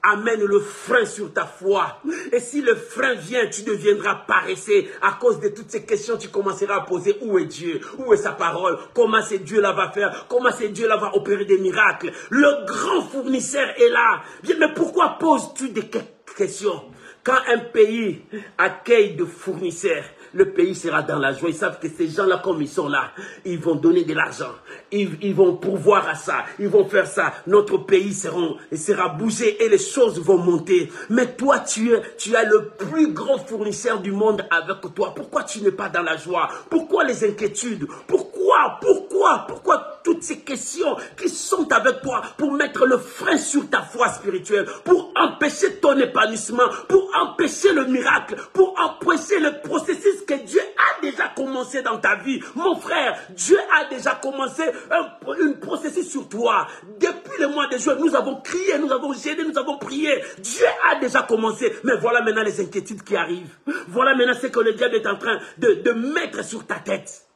S1: amènent le frein sur ta foi. Et si le frein vient, tu deviendras paresseux. À cause de toutes ces questions, tu commenceras à poser, où est Dieu? Où est sa parole? Comment c'est Dieu là va faire? Comment c'est Dieu là va opérer des miracles? Le grand fournisseur est là. Bien, mais pourquoi poses-tu des questions? Quand un pays accueille de fournisseurs, le pays sera dans la joie. Ils savent que ces gens-là, comme ils sont là, ils vont donner de l'argent. Ils vont pourvoir à ça. Ils vont faire ça. Notre pays sera bougé et les choses vont monter. Mais toi, tu as le plus grand fournisseur du monde avec toi. Pourquoi tu n'es pas dans la joie? Pourquoi les inquiétudes? Pourquoi toutes ces questions qui sont avec toi pour mettre le frein sur ta foi spirituelle, pour empêcher ton épanouissement, pour empêcher le miracle, pour empêcher le processus que Dieu a déjà commencé dans ta vie? Mon frère, Dieu a déjà commencé un processus sur toi. Depuis le mois de juin, nous avons crié, nous avons gêné, nous avons prié. Dieu a déjà commencé. Mais voilà maintenant les inquiétudes qui arrivent. Voilà maintenant ce que le diable est en train de mettre sur ta tête.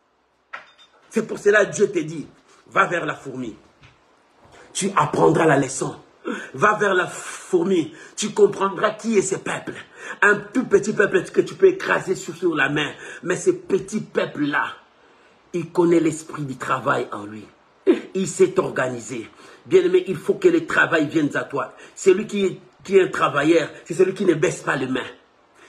S1: C'est pour cela que Dieu te dit, va vers la fourmi. Tu apprendras la leçon. Va vers la fourmi. Tu comprendras qui est ce peuple. Un tout petit peuple que tu peux écraser sur la main. Mais ce petit peuple-là, il connaît l'esprit du travail en lui. Il s'est organisé. Bien aimé, il faut que le travail vienne à toi. Celui qui est un travailleur, c'est celui qui ne baisse pas les mains.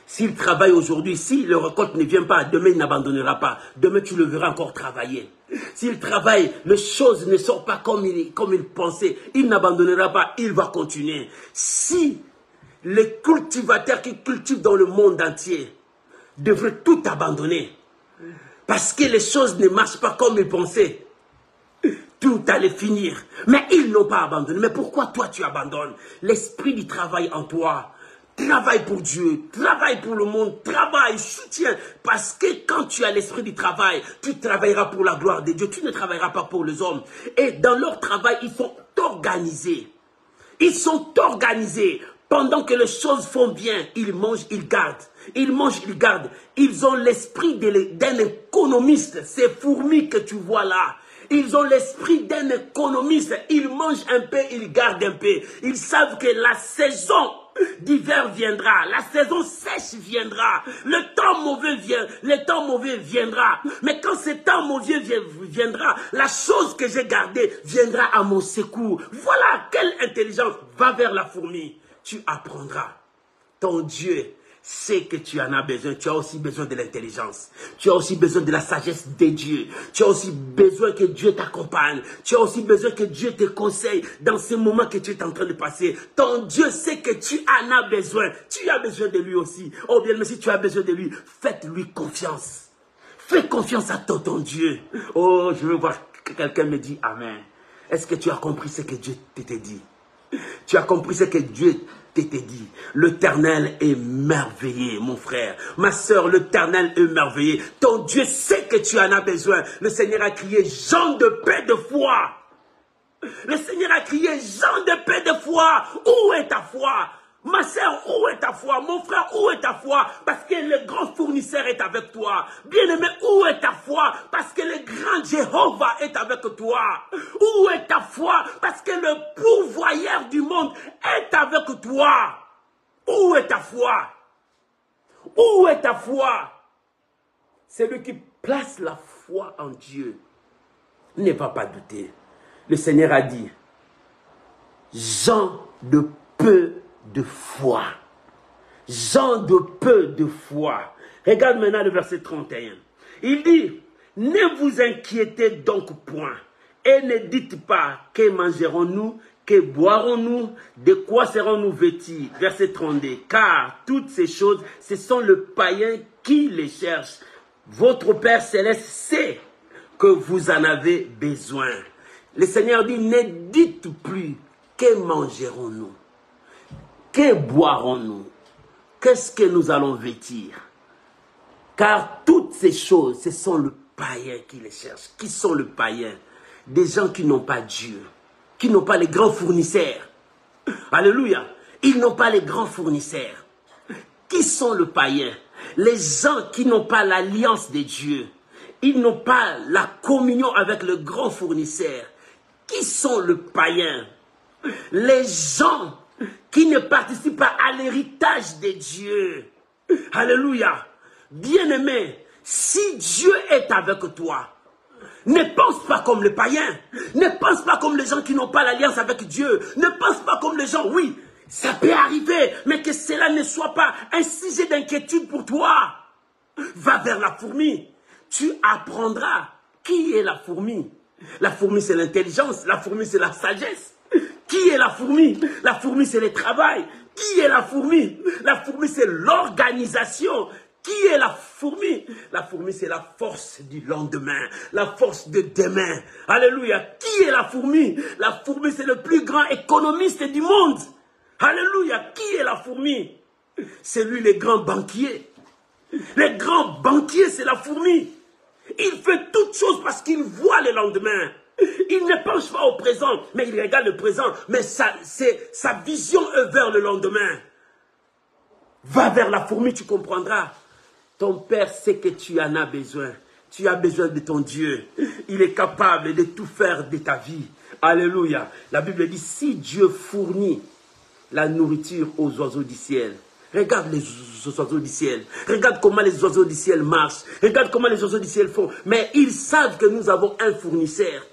S1: S'il travaille aujourd'hui, si le récolte ne vient pas, demain il n'abandonnera pas. Demain tu le verras encore travailler. S'il travaille, les choses ne sortent pas comme il pensait, il n'abandonnera pas, il va continuer. Si les cultivateurs qui cultivent dans le monde entier devraient tout abandonner, parce que les choses ne marchent pas comme ils pensaient, tout allait finir. Mais ils n'ont pas abandonné. Mais pourquoi toi tu abandonnes? L'esprit du travail en toi. Travaille pour Dieu, travaille pour le monde, travaille, soutiens. Parce que quand tu as l'esprit du travail, tu travailleras pour la gloire de Dieu. Tu ne travailleras pas pour les hommes. Et dans leur travail, ils sont organisés. Ils sont organisés. Pendant que les choses font bien, ils mangent, ils gardent. Ils mangent, ils gardent. Ils ont l'esprit d'un économiste. Ces fourmis que tu vois là. Ils ont l'esprit d'un économiste. Ils mangent un peu, ils gardent un peu. Ils savent que la saison d'hiver viendra, la saison sèche viendra, le temps mauvais viendra. Mais quand ce temps mauvais viendra, la chose que j'ai gardée viendra à mon secours. Voilà quelle intelligence. Va vers la fourmi, tu apprendras. Ton Dieu sait que tu en as besoin. Tu as aussi besoin de l'intelligence. Tu as aussi besoin de la sagesse de Dieu. Tu as aussi besoin que Dieu t'accompagne. Tu as aussi besoin que Dieu te conseille dans ce moment que tu es en train de passer. Ton Dieu sait que tu en as besoin. Tu as besoin de lui aussi. Oh bien, mais si tu as besoin de lui, faites-lui confiance. Fais confiance à ton Dieu. Oh, je veux voir que quelqu'un me dit Amen. Est-ce que tu as compris ce que Dieu te dit? Tu as compris ce que Dieu t'était dit. L'Éternel est merveilleux, mon frère. Ma soeur, l'Éternel est merveilleux. Ton Dieu sait que tu en as besoin. Le Seigneur a crié, gens de paix de foi. Le Seigneur a crié, gens de paix de foi. Où est ta foi? Ma soeur, où est ta foi? Mon frère, où est ta foi? Parce que le grand fournisseur est avec toi. Bien-aimé, où est ta foi? Parce que le grand Jéhovah est avec toi. Où est ta foi? Parce que le pourvoyeur du monde est avec toi. Où est ta foi? Où est ta foi? C'est lui qui place la foi en Dieu. Ne va pas douter. Le Seigneur a dit, gens de peu de foi. Gens de peu de foi. Regarde maintenant le verset 31. Il dit, ne vous inquiétez donc point et ne dites pas que mangerons-nous, que boirons-nous, de quoi serons-nous vêtus. Verset 32. Car toutes ces choses, ce sont le païen qui les cherche. Votre Père Céleste sait que vous en avez besoin. Le Seigneur dit, ne dites plus que mangerons-nous. Que boirons-nous? Qu'est-ce que nous allons vêtir? Car toutes ces choses, ce sont le païen qui les cherche. Qui sont le païen? Des gens qui n'ont pas Dieu, qui n'ont pas les grands fournisseurs. Alléluia. Ils n'ont pas les grands fournisseurs. Qui sont le païen? Les gens qui n'ont pas l'alliance de Dieu. Ils n'ont pas la communion avec le grand fournisseur. Qui sont le païen? Les gens qui ne participent pas à l'héritage de Dieu. Alléluia. Bien-aimé, si Dieu est avec toi, ne pense pas comme le païen. Ne pense pas comme les gens qui n'ont pas l'alliance avec Dieu. Ne pense pas comme les gens, oui, ça peut arriver, mais que cela ne soit pas un sujet d'inquiétude pour toi. Va vers la fourmi. Tu apprendras qui est la fourmi. La fourmi, c'est l'intelligence. La fourmi, c'est la sagesse. Qui est la fourmi? La fourmi, c'est le travail. Qui est la fourmi? La fourmi, c'est l'organisation. Qui est la fourmi? La fourmi, c'est la force du lendemain, la force de demain. Alléluia. Qui est la fourmi? La fourmi, c'est le plus grand économiste du monde. Alléluia. Qui est la fourmi? C'est lui, le grand banquier. Le grand banquier, c'est la fourmi. Il fait toutes choses parce qu'il voit le lendemain. Il ne pense pas au présent, mais il regarde le présent. Mais sa vision est vers le lendemain. Va vers la fourmi, tu comprendras. Ton Père sait que tu en as besoin. Tu as besoin de ton Dieu. Il est capable de tout faire de ta vie. Alléluia. La Bible dit, si Dieu fournit la nourriture aux oiseaux du ciel, regarde les oiseaux du ciel. Regarde comment les oiseaux du ciel marchent. Regarde comment les oiseaux du ciel font. Mais ils savent que nous avons un fournisseur.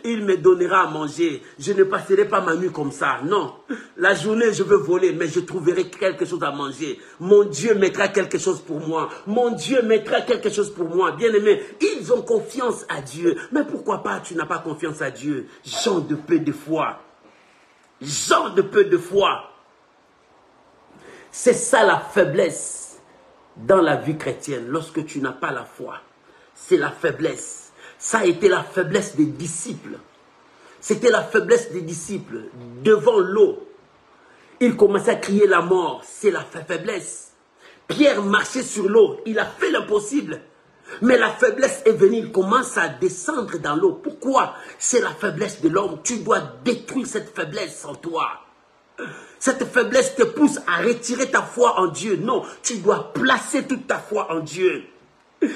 S1: Il me donnera à manger. Je ne passerai pas ma nuit comme ça. Non. La journée, je veux voler, mais je trouverai quelque chose à manger. Mon Dieu mettra quelque chose pour moi. Mon Dieu mettra quelque chose pour moi. Bien-aimés, ils ont confiance à Dieu. Mais pourquoi pas tu n'as pas confiance à Dieu? Gens de peu de foi. Gens de peu de foi. C'est ça la faiblesse dans la vie chrétienne. Lorsque tu n'as pas la foi, c'est la faiblesse. Ça a été la faiblesse des disciples. C'était la faiblesse des disciples. Devant l'eau, ils commençaient à crier la mort. C'est la faiblesse. Pierre marchait sur l'eau. Il a fait l'impossible. Mais la faiblesse est venue. Il commence à descendre dans l'eau. Pourquoi? C'est la faiblesse de l'homme. Tu dois détruire cette faiblesse en toi. Cette faiblesse te pousse à retirer ta foi en Dieu. Non, tu dois placer toute ta foi en Dieu.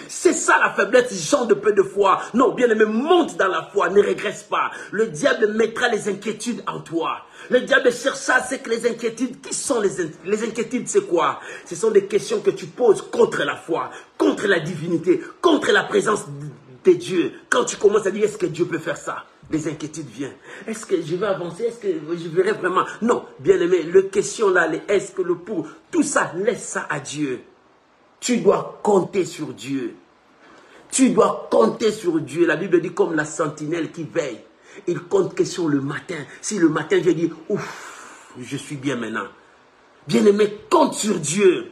S1: C'est ça la faiblesse, gens de peu de foi. Non, bien-aimé, monte dans la foi, ne régresse pas. Le diable mettra les inquiétudes en toi. Le diable cherchera, c'est que les inquiétudes, qui sont les inquiétudes, c'est quoi? Ce sont des questions que tu poses contre la foi, contre la divinité, contre la présence de Dieu. Quand tu commences à dire, est-ce que Dieu peut faire ça? Les inquiétudes viennent. Est-ce que je vais avancer? Est-ce que je verrai vraiment? Non, bien-aimé, le question là, les est-ce que le pour, tout ça, laisse ça à Dieu. Tu dois compter sur Dieu. Tu dois compter sur Dieu. La Bible dit comme la sentinelle qui veille. Il compte que sur le matin. Si le matin, je dis, ouf, je suis bien maintenant. Bien-aimé, compte sur Dieu.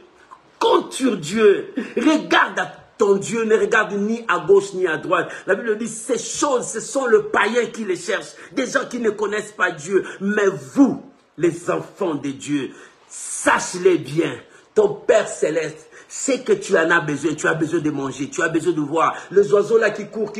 S1: Compte sur Dieu. Regarde à ton Dieu, ne regarde ni à gauche ni à droite. La Bible dit, ces choses, ce sont le païen qui les cherche. Des gens qui ne connaissent pas Dieu. Mais vous, les enfants de Dieu, sache-les bien, ton Père Céleste sait que tu en as besoin de manger, tu as besoin de voir. Les oiseaux là qui courent,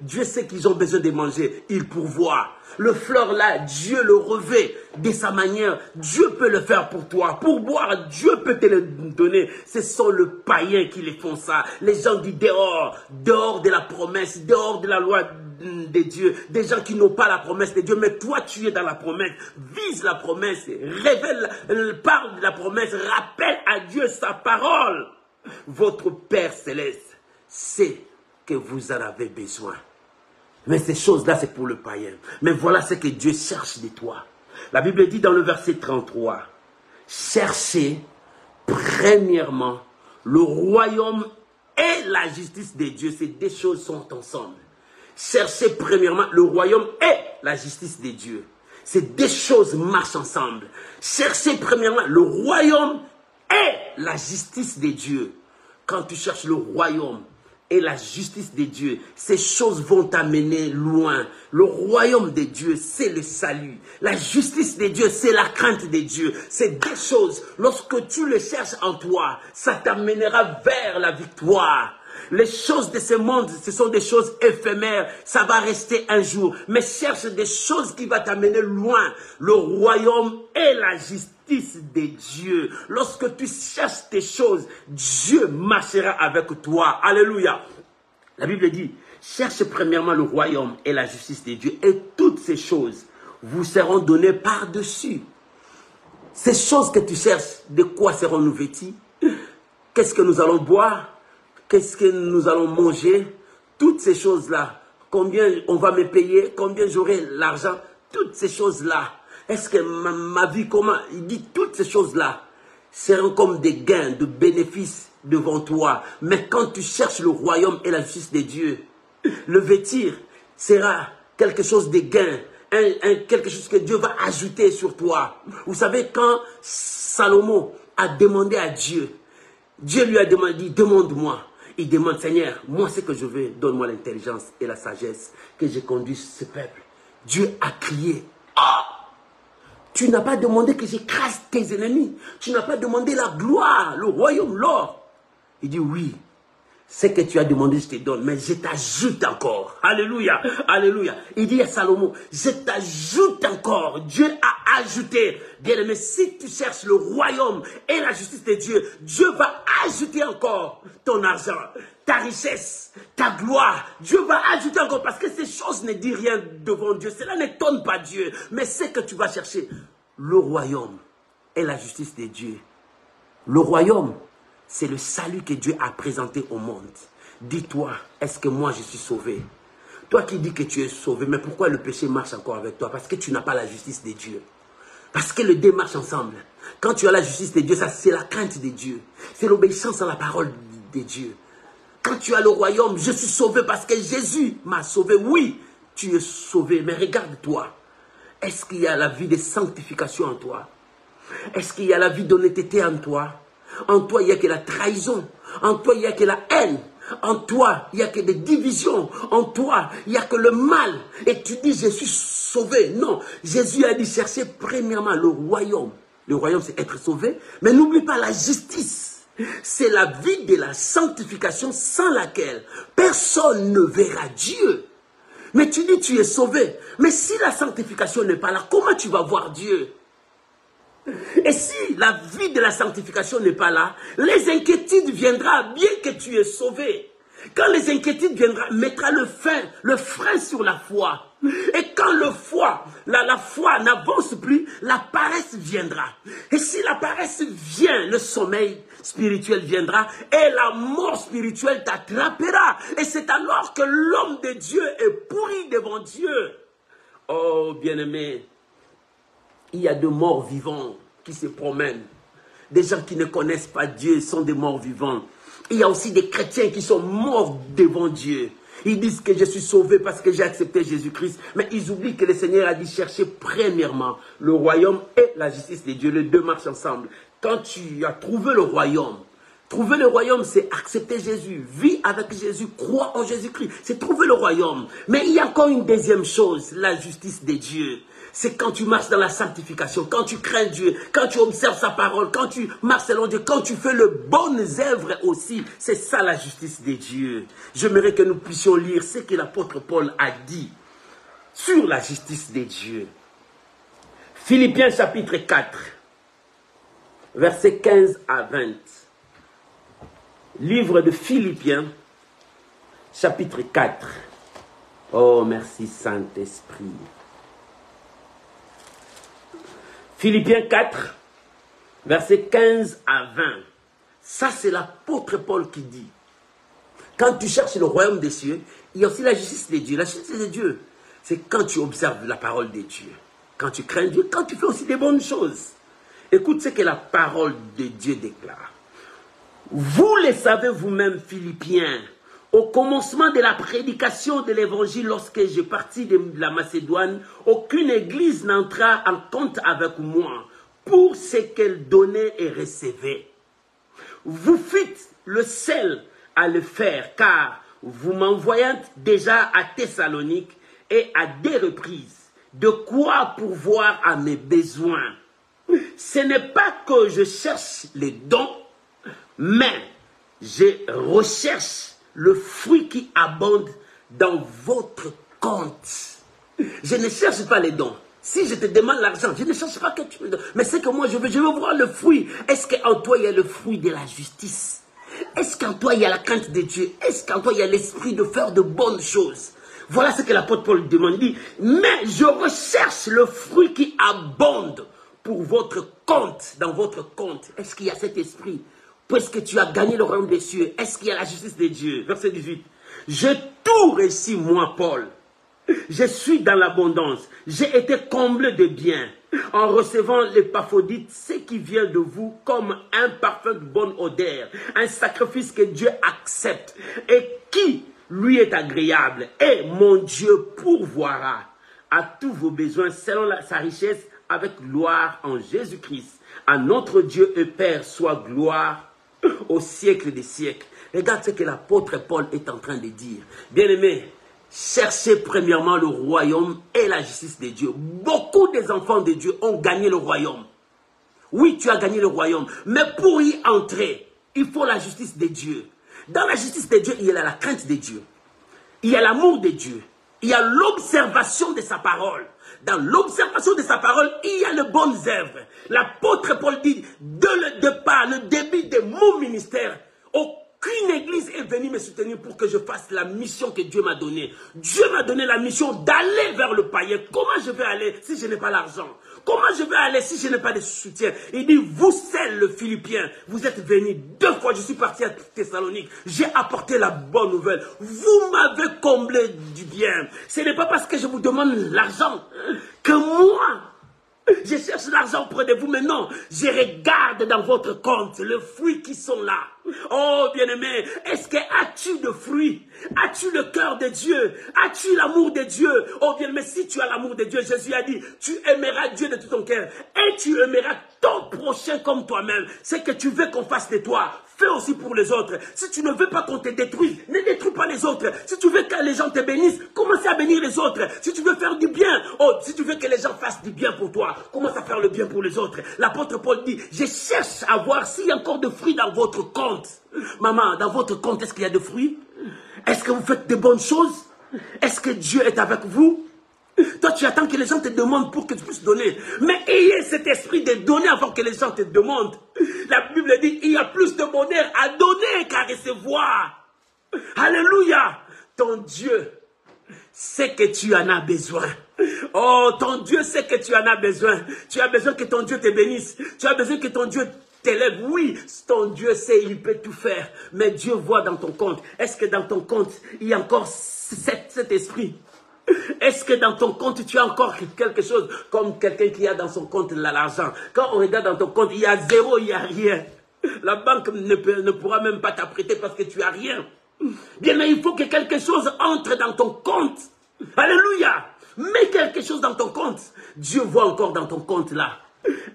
S1: Dieu sait qu'ils ont besoin de manger, il pourvoit. Le fleur là, Dieu le revêt de sa manière, Dieu peut le faire pour toi. Pour boire, Dieu peut te le donner. Ce sont les païens qui les font ça. Les gens du dehors de la promesse, dehors de la loi de Dieu, des gens qui n'ont pas la promesse de Dieu, mais toi tu es dans la promesse, vise la promesse, révèle, parle de la promesse, rappelle à Dieu sa parole. Votre Père Céleste sait que vous en avez besoin. Mais ces choses-là, c'est pour le païen. Mais voilà ce que Dieu cherche de toi. La Bible dit dans le verset 33, cherchez premièrement le royaume et la justice de Dieu. Ces deux choses sont ensemble. Cherchez premièrement le royaume et la justice de Dieu. Ces deux choses marchent ensemble. Cherchez premièrement le royaume et la justice de Dieu. Quand tu cherches le royaume et la justice de Dieu, ces choses vont t'amener loin. Le royaume de Dieu, c'est le salut. La justice de Dieu, c'est la crainte de Dieu. Ces deux choses, lorsque tu les cherches en toi, ça t'amènera vers la victoire. Les choses de ce monde, ce sont des choses éphémères. Ça va rester un jour. Mais cherche des choses qui vont t'amener loin. Le royaume et la justice de Dieu. Lorsque tu cherches tes choses, Dieu marchera avec toi. Alléluia. La Bible dit, cherche premièrement le royaume et la justice de Dieu. Et toutes ces choses vous seront données par-dessus. Ces choses que tu cherches, de quoi serons-nous vêtis? Qu'est-ce que nous allons boire? Qu'est-ce que nous allons manger? Toutes ces choses-là. Combien on va me payer? Combien j'aurai l'argent? Toutes ces choses-là. Est-ce que ma vie, comment? Il dit toutes ces choses-là seront comme des gains, de bénéfices devant toi. Mais quand tu cherches le royaume et la justice de Dieu, le vêtir sera quelque chose de gain. Quelque chose que Dieu va ajouter sur toi. Vous savez, quand Salomon a demandé à Dieu, Dieu lui a demandé, demande-moi. Il demande, Seigneur, moi ce que je veux, donne-moi l'intelligence et la sagesse que je conduise ce peuple. Dieu a crié, tu n'as pas demandé que j'écrase tes ennemis. Tu n'as pas demandé la gloire, le royaume, l'or. Il dit, oui, ce que tu as demandé, je te donne, mais je t'ajoute encore. Alléluia, alléluia. Il dit à Salomon, je t'ajoute encore. Dieu a ajouté. Bien-aimé, si tu cherches le royaume et la justice de Dieu, Dieu va ajouter encore ton argent, ta richesse, ta gloire. Dieu va ajouter encore parce que ces choses ne disent rien devant Dieu. Cela n'étonne pas Dieu. Mais c'est que tu vas chercher le royaume et la justice de Dieu. Le royaume, c'est le salut que Dieu a présenté au monde. Dis-toi, est-ce que moi je suis sauvé? Toi qui dis que tu es sauvé, mais pourquoi le péché marche encore avec toi? Parce que tu n'as pas la justice de Dieu. Parce que les deux marchent ensemble. Quand tu as la justice de Dieu, ça c'est la crainte de Dieu. C'est l'obéissance à la parole de Dieu. Quand tu as le royaume, je suis sauvé parce que Jésus m'a sauvé. Oui, tu es sauvé, mais regarde-toi. Est-ce qu'il y a la vie de sanctification en toi? Est-ce qu'il y a la vie d'honnêteté en toi? En toi, il n'y a que la trahison. En toi, il n'y a que la haine. En toi, il n'y a que des divisions. En toi, il n'y a que le mal. Et tu dis, je suis sauvé. Non, Jésus a dit, chercher premièrement le royaume. Le royaume, c'est être sauvé. Mais n'oublie pas la justice. C'est la vie de la sanctification sans laquelle personne ne verra Dieu. Mais tu dis, tu es sauvé. Mais si la sanctification n'est pas là, comment tu vas voir Dieu? Et si la vie de la sanctification n'est pas là, les inquiétudes viendront bien que tu es sauvé. Quand les inquiétudes viendront, mettra le frein sur la foi. Et quand la foi n'avance plus, la paresse viendra. Et si la paresse vient, le sommeil spirituel viendra et la mort spirituelle t'attrapera. Et c'est alors que l'homme de Dieu est pourri devant Dieu. Oh, bien-aimé, il y a de morts vivants qui se promènent. Des gens qui ne connaissent pas Dieu sont des morts vivants. Il y a aussi des chrétiens qui sont morts devant Dieu. Ils disent que je suis sauvé parce que j'ai accepté Jésus-Christ. Mais ils oublient que le Seigneur a dit chercher premièrement le royaume et la justice de Dieu. Les deux marchent ensemble. Quand tu as trouvé le royaume, trouver le royaume, c'est accepter Jésus. Vis avec Jésus, crois en Jésus-Christ. C'est trouver le royaume. Mais il y a encore une deuxième chose, la justice de Dieu. C'est quand tu marches dans la sanctification, quand tu crains Dieu, quand tu observes sa parole, quand tu marches selon Dieu, quand tu fais le bonnes œuvres aussi. C'est ça la justice de Dieu. J'aimerais que nous puissions lire ce que l'apôtre Paul a dit sur la justice de Dieu. Philippiens chapitre 4, versets 15 à 20. Livre de Philippiens, chapitre 4. Oh, merci Saint-Esprit. Philippiens 4, versets 15 à 20. Ça, c'est l'apôtre Paul qui dit. Quand tu cherches le royaume des cieux, il y a aussi la justice de Dieu. La justice de Dieu, c'est quand tu observes la parole de Dieu. Quand tu crains Dieu, quand tu fais aussi des bonnes choses. Écoute ce que la parole de Dieu déclare. Vous le savez vous-même, Philippiens, au commencement de la prédication de l'évangile, lorsque je partis de la Macédoine, aucune église n'entra en compte avec moi pour ce qu'elle donnait et recevait. Vous fîtes le seul à le faire, car vous m'envoyant déjà à Thessalonique et à des reprises, de quoi pourvoir à mes besoins. Ce n'est pas que je cherche les dons, mais je recherche le fruit qui abonde dans votre compte. Je ne cherche pas les dons. Si je te demande l'argent, je ne cherche pas que tu me donnes. Mais c'est que moi, je veux voir le fruit. Est-ce qu'en toi, il y a le fruit de la justice? Est-ce qu'en toi, il y a la crainte de Dieu? Est-ce qu'en toi, il y a l'esprit de faire de bonnes choses? Voilà ce que l'apôtre Paul demande. Dit, mais je recherche le fruit qui abonde pour votre compte, dans votre compte. Est-ce qu'il y a cet esprit? Puisque tu as gagné le royaume des cieux, est-ce qu'il y a la justice de Dieu? Verset 18. J'ai tout réussi, moi, Paul. Je suis dans l'abondance. J'ai été comblé de biens en recevant l'Épaphrodite, ce qui vient de vous comme un parfum de bonne odeur, un sacrifice que Dieu accepte et qui lui est agréable. Et mon Dieu pourvoira à tous vos besoins selon sa richesse avec gloire en Jésus-Christ. À notre Dieu et Père soit gloire au siècle des siècles. Regarde ce que l'apôtre Paul est en train de dire. Bien-aimés, cherchez premièrement le royaume et la justice de Dieu. Beaucoup des enfants de Dieu ont gagné le royaume. Oui, tu as gagné le royaume. Mais pour y entrer, il faut la justice de Dieu. Dans la justice de Dieu, il y a la crainte de Dieu. Il y a l'amour de Dieu. Il y a l'observation de sa parole. Dans l'observation de sa parole, il y a les bonnes œuvres. L'apôtre Paul dit, de par le début de mon ministère, aucune église est venue me soutenir pour que je fasse la mission que Dieu m'a donnée. Dieu m'a donné la mission d'aller vers le païen. Comment je vais aller si je n'ai pas l'argent? Comment je vais aller si je n'ai pas de soutien? Il dit, vous seul, le Philippien, vous êtes venus 2 fois, je suis parti à Thessalonique. J'ai apporté la bonne nouvelle. Vous m'avez comblé du bien. Ce n'est pas parce que je vous demande l'argent que moi, je cherche l'argent auprès de vous, mais non, je regarde dans votre compte les fruits qui sont là. Oh, bien-aimé, est-ce que as-tu de fruits? As-tu le cœur de Dieu? As-tu l'amour de Dieu? Oh, bien-aimé, si tu as l'amour de Dieu, Jésus a dit, tu aimeras Dieu de tout ton cœur et tu aimeras ton prochain comme toi-même. C'est que tu veux qu'on fasse de toi. Fais aussi pour les autres. Si tu ne veux pas qu'on te détruise, ne détruis pas les autres. Si tu veux que les gens te bénissent, commence à bénir les autres. Si tu veux faire du bien, oh, si tu veux que les gens fassent du bien pour toi, commence à faire le bien pour les autres. L'apôtre Paul dit, je cherche à voir s'il y a encore de fruits dans votre compte. Maman, dans votre compte, est-ce qu'il y a de fruits? Est-ce que vous faites de bonnes choses? Est-ce que Dieu est avec vous? Toi, tu attends que les gens te demandent pour que tu puisses donner. Mais ayez cet esprit de donner avant que les gens te demandent. La Bible dit, il y a plus de bonheur à donner qu'à recevoir. Alléluia. Ton Dieu sait que tu en as besoin. Oh, ton Dieu sait que tu en as besoin. Tu as besoin que ton Dieu te bénisse. Tu as besoin que ton Dieu t'élève. Oui, ton Dieu sait, il peut tout faire. Mais Dieu voit dans ton compte. Est-ce que dans ton compte, il y a encore cet esprit? Est-ce que dans ton compte, tu as encore quelque chose comme quelqu'un qui a dans son compte l'argent? Quand on regarde dans ton compte, il y a zéro, il n'y a rien. La banque ne pourra même pas t'apprêter parce que tu n'as rien. Bien, mais il faut que quelque chose entre dans ton compte. Alléluia. Mets quelque chose dans ton compte. Dieu voit encore dans ton compte là.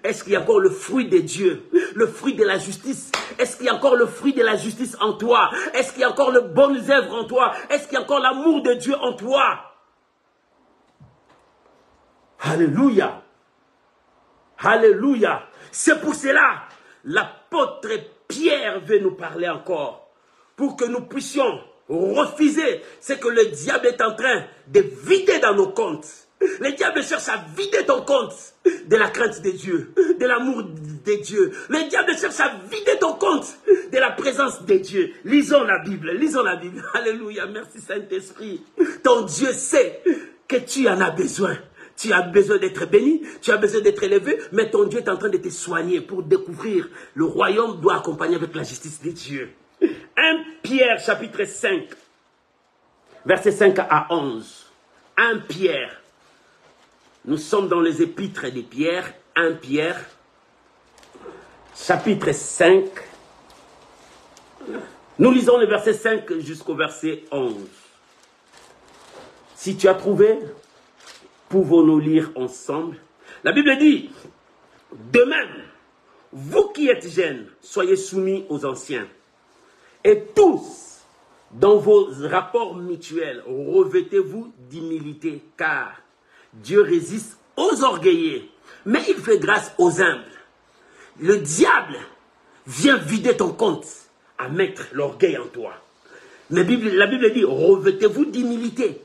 S1: Est-ce qu'il y a encore le fruit de Dieu? Le fruit de la justice? Est-ce qu'il y a encore le fruit de la justice en toi? Est-ce qu'il y a encore les bonnes œuvres en toi? Est-ce qu'il y a encore l'amour de Dieu en toi? Alléluia. Alléluia. C'est pour cela, l'apôtre Pierre veut nous parler encore. Pour que nous puissions refuser ce que le diable est en train de vider dans nos comptes. Le diable cherche à vider ton compte de la crainte de Dieu, de l'amour de Dieu. Le diable cherche à vider ton compte de la présence de Dieu. Lisons la Bible, lisons la Bible. Alléluia, merci Saint-Esprit. Ton Dieu sait que tu en as besoin. Tu as besoin d'être béni, tu as besoin d'être élevé, mais ton Dieu est en train de te soigner pour découvrir. Le royaume doit accompagner avec la justice de Dieu. 1 Pierre chapitre 5, versets 5 à 11. 1 Pierre. Nous sommes dans les épîtres de Pierre. 1 Pierre, chapitre 5. Nous lisons le verset 5 jusqu'au verset 11. Si tu as trouvé, pouvons-nous lire ensemble? La Bible dit, de même, vous qui êtes jeunes, soyez soumis aux anciens. Et tous, dans vos rapports mutuels, revêtez-vous d'humilité, car Dieu résiste aux orgueilleux, mais il fait grâce aux humbles. Le diable vient vider ton compte à mettre l'orgueil en toi. Mais la Bible dit, revêtez-vous d'humilité.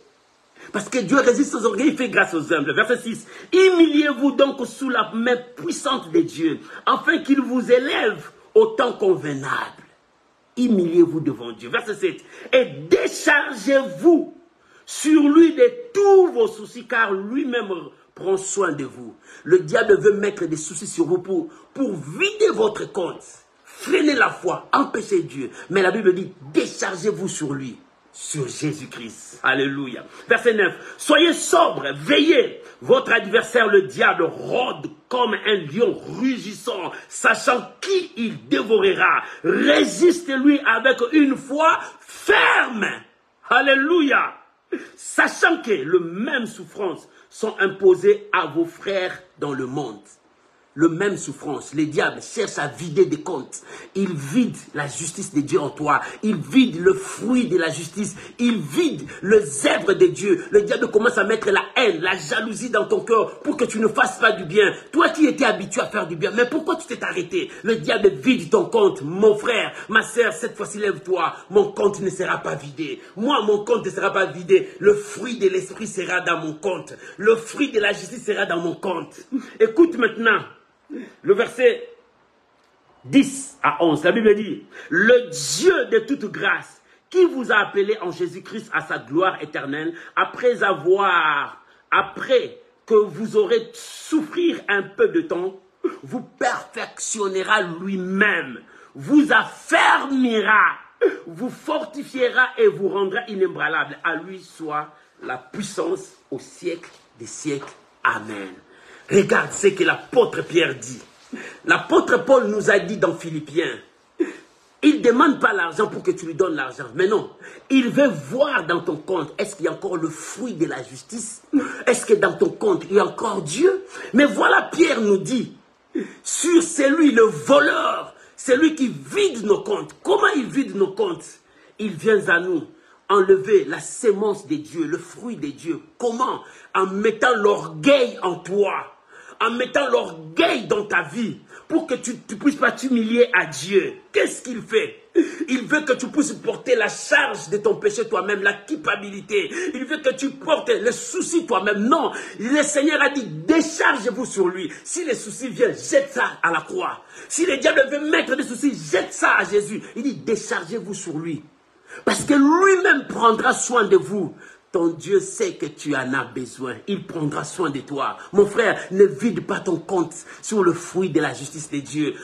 S1: Parce que Dieu résiste aux orgueils, il fait grâce aux humbles. Verset 6. Humiliez-vous donc sous la main puissante de Dieu, afin qu'il vous élève au temps convenable. Humiliez-vous devant Dieu. Verset 7. Et déchargez-vous sur lui de tous vos soucis, car lui-même prend soin de vous. Le diable veut mettre des soucis sur vous pour vider votre compte, freiner la foi, empêcher Dieu. Mais la Bible dit, déchargez-vous sur lui. Sur Jésus-Christ. Alléluia. Verset 9. Soyez sobres, veillez. Votre adversaire, le diable, rôde comme un lion rugissant, sachant qui il dévorera. Résistez-lui avec une foi ferme. Alléluia. Sachant que les mêmes souffrances sont imposées à vos frères dans le monde. Le même souffrance, le diable cherche à vider des comptes. Il vide la justice de Dieu en toi. Il vide le fruit de la justice. Il vide le zèbre de Dieu. Le diable commence à mettre la haine, la jalousie dans ton cœur pour que tu ne fasses pas du bien. Toi qui étais habitué à faire du bien, mais pourquoi tu t'es arrêté? Le diable vide ton compte. Mon frère, ma sœur, cette fois-ci lève-toi. Mon compte ne sera pas vidé. Moi, mon compte ne sera pas vidé. Le fruit de l'esprit sera dans mon compte. Le fruit de la justice sera dans mon compte. Écoute maintenant. Le verset 10 à 11, la Bible dit, le Dieu de toute grâce, qui vous a appelé en Jésus-Christ à sa gloire éternelle, après que vous aurez souffrir un peu de temps, vous perfectionnera lui-même, vous affermira, vous fortifiera et vous rendra inébranlable. À lui soit la puissance au siècle des siècles. Amen. Regarde ce que l'apôtre Pierre dit. L'apôtre Paul nous a dit dans Philippiens, il ne demande pas l'argent pour que tu lui donnes l'argent. Mais non, il veut voir dans ton compte, est-ce qu'il y a encore le fruit de la justice? Est-ce que dans ton compte, il y a encore Dieu? Mais voilà, Pierre nous dit, sur celui, le voleur, celui qui vide nos comptes. Comment il vide nos comptes? Il vient à nous enlever la sémence de Dieu, le fruit de Dieu. Comment? En mettant l'orgueil en toi. En mettant l'orgueil dans ta vie, pour que tu ne puisses pas t'humilier à Dieu. Qu'est-ce qu'il fait? Il veut que tu puisses porter la charge de ton péché toi-même, la culpabilité. Il veut que tu portes les soucis toi-même. Non, le Seigneur a dit, déchargez-vous sur lui. Si les soucis viennent, jette ça à la croix. Si le diable veut mettre des soucis, jette ça à Jésus. Il dit, déchargez-vous sur lui. Parce que lui-même prendra soin de vous. Ton Dieu sait que tu en as besoin. Il prendra soin de toi. Mon frère, ne vide pas ton compte sur le fruit de la justice de Dieu.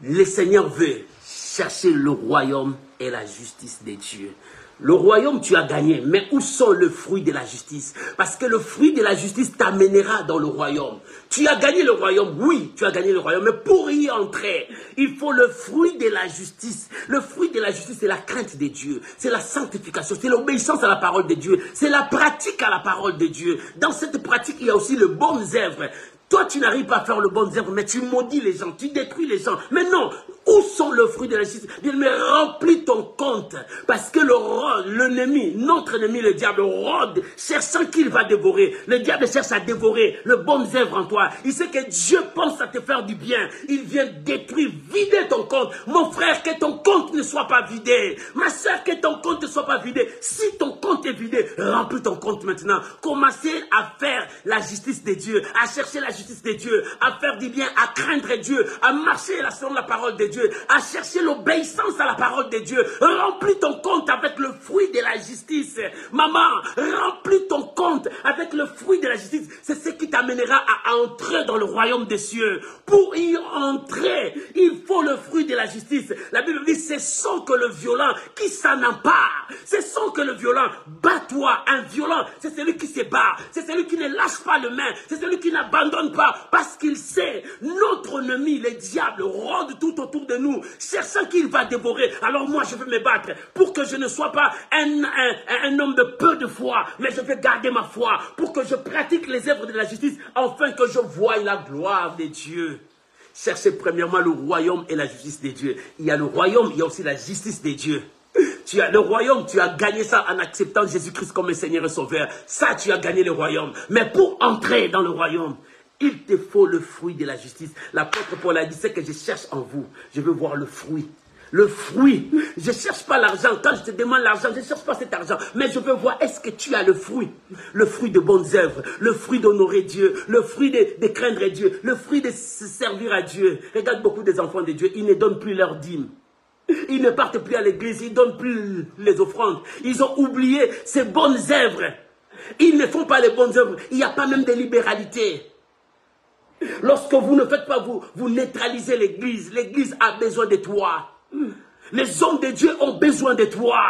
S1: Le Seigneur veut chercher le royaume et la justice de Dieu. Le royaume, tu as gagné. Mais où sont le fruit de la justice? Parce que le fruit de la justice t'amènera dans le royaume. Tu as gagné le royaume. Oui, tu as gagné le royaume. Mais pour y entrer, il faut le fruit de la justice. Le fruit de la justice, c'est la crainte de Dieu. C'est la sanctification. C'est l'obéissance à la parole de Dieu. C'est la pratique à la parole de Dieu. Dans cette pratique, il y a aussi le bon œuvre. Toi, tu n'arrives pas à faire le bon œuvre, mais tu maudis les gens, tu détruis les gens. Mais non, où sont le fruit fruit de la justice. Bien, mais remplis ton compte. Parce que l'ennemi, notre ennemi, le diable, rôde, cherchant qu'il va dévorer. Le diable cherche à dévorer le bon œuvre en toi. Il sait que Dieu pense à te faire du bien. Il vient détruire, vider ton compte. Mon frère, que ton compte ne soit pas vidé. Ma soeur, que ton compte ne soit pas vidé. Si ton compte est vidé, remplis ton compte maintenant. Commencez à faire la justice de Dieu, à chercher la justice de Dieu, à faire du bien, à craindre Dieu, à marcher selon la parole de Dieu, à chercher l'obéissance à la parole de Dieu. Remplis ton compte avec le fruit de la justice. Maman, remplis ton compte avec le fruit de la justice. C'est ce qui t'amènera à entrer dans le royaume des cieux. Pour y entrer, il faut le fruit de la justice. La Bible dit, c'est sans que le violent qui s'en empare, c'est sans que le violent bat-toi. Un violent, c'est celui qui se bat, c'est celui qui ne lâche pas le main, c'est celui qui n'abandonne pas, parce qu'il sait, notre ennemi, le diable, rôde tout autour de nous, cherchant qu'il va dévorer. Alors moi, je veux me battre pour que je ne sois pas un homme de peu de foi, mais je vais garder ma foi, pour que je pratique les œuvres de la justice, afin que je voie la gloire de Dieu. Cherchez premièrement le royaume et la justice de Dieu. Il y a le royaume, il y a aussi la justice de Dieu. Tu as le royaume, tu as gagné ça en acceptant Jésus-Christ comme le Seigneur et Sauveur. Ça, tu as gagné le royaume. Mais pour entrer dans le royaume, il te faut le fruit de la justice. L'apôtre Paul a dit, c'est que je cherche en vous. Je veux voir le fruit. Le fruit. Je ne cherche pas l'argent. Quand je te demande l'argent, je ne cherche pas cet argent. Mais je veux voir, est-ce que tu as le fruit? Le fruit de bonnes œuvres. Le fruit d'honorer Dieu. Le fruit de craindre Dieu. Le fruit de se servir à Dieu. Regarde beaucoup des enfants de Dieu. Ils ne donnent plus leur dîme. Ils ne partent plus à l'église. Ils ne donnent plus les offrandes. Ils ont oublié ces bonnes œuvres. Ils ne font pas les bonnes œuvres. Il n'y a pas même de libéralité. Lorsque vous ne faites pas, vous neutralisez l'église. L'église a besoin de toi. Les hommes de Dieu ont besoin de toi.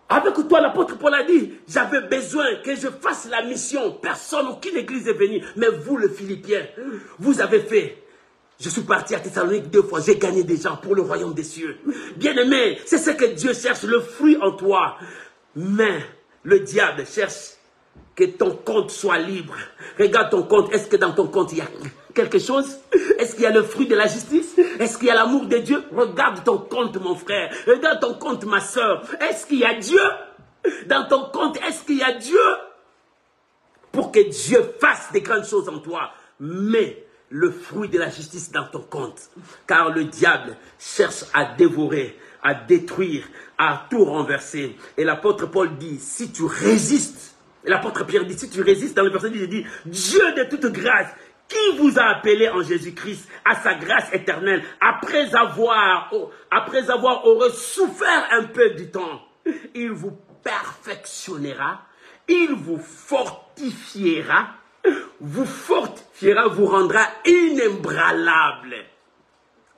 S1: Avec toi, l'apôtre Paul a dit, j'avais besoin que je fasse la mission. Personne, aucune église est venue. Mais vous, les Philippiens, vous avez fait. Je suis parti à Thessalonique 2 fois. J'ai gagné des gens pour le royaume des cieux. Bien-aimé, c'est ce que Dieu cherche, le fruit en toi. Mais le diable cherche que ton compte soit libre. Regarde ton compte. Est-ce que dans ton compte, il y a quelque chose? Est-ce qu'il y a le fruit de la justice? Est-ce qu'il y a l'amour de Dieu? Regarde ton compte, mon frère. Regarde ton compte, ma soeur. Est-ce qu'il y a Dieu? Dans ton compte, est-ce qu'il y a Dieu? Pour que Dieu fasse des grandes choses en toi. Mais le fruit de la justice dans ton compte. Car le diable cherche à dévorer, à détruire, à tout renverser. Et l'apôtre Paul dit, si tu résistes, l'apôtre Pierre dit, si tu résistes, dans le verset 10, il dit, Dieu de toute grâce, qui vous a appelé en Jésus-Christ à sa grâce éternelle, après avoir souffert un peu du temps, il vous perfectionnera, il vous fortifiera, vous rendra inébranlable.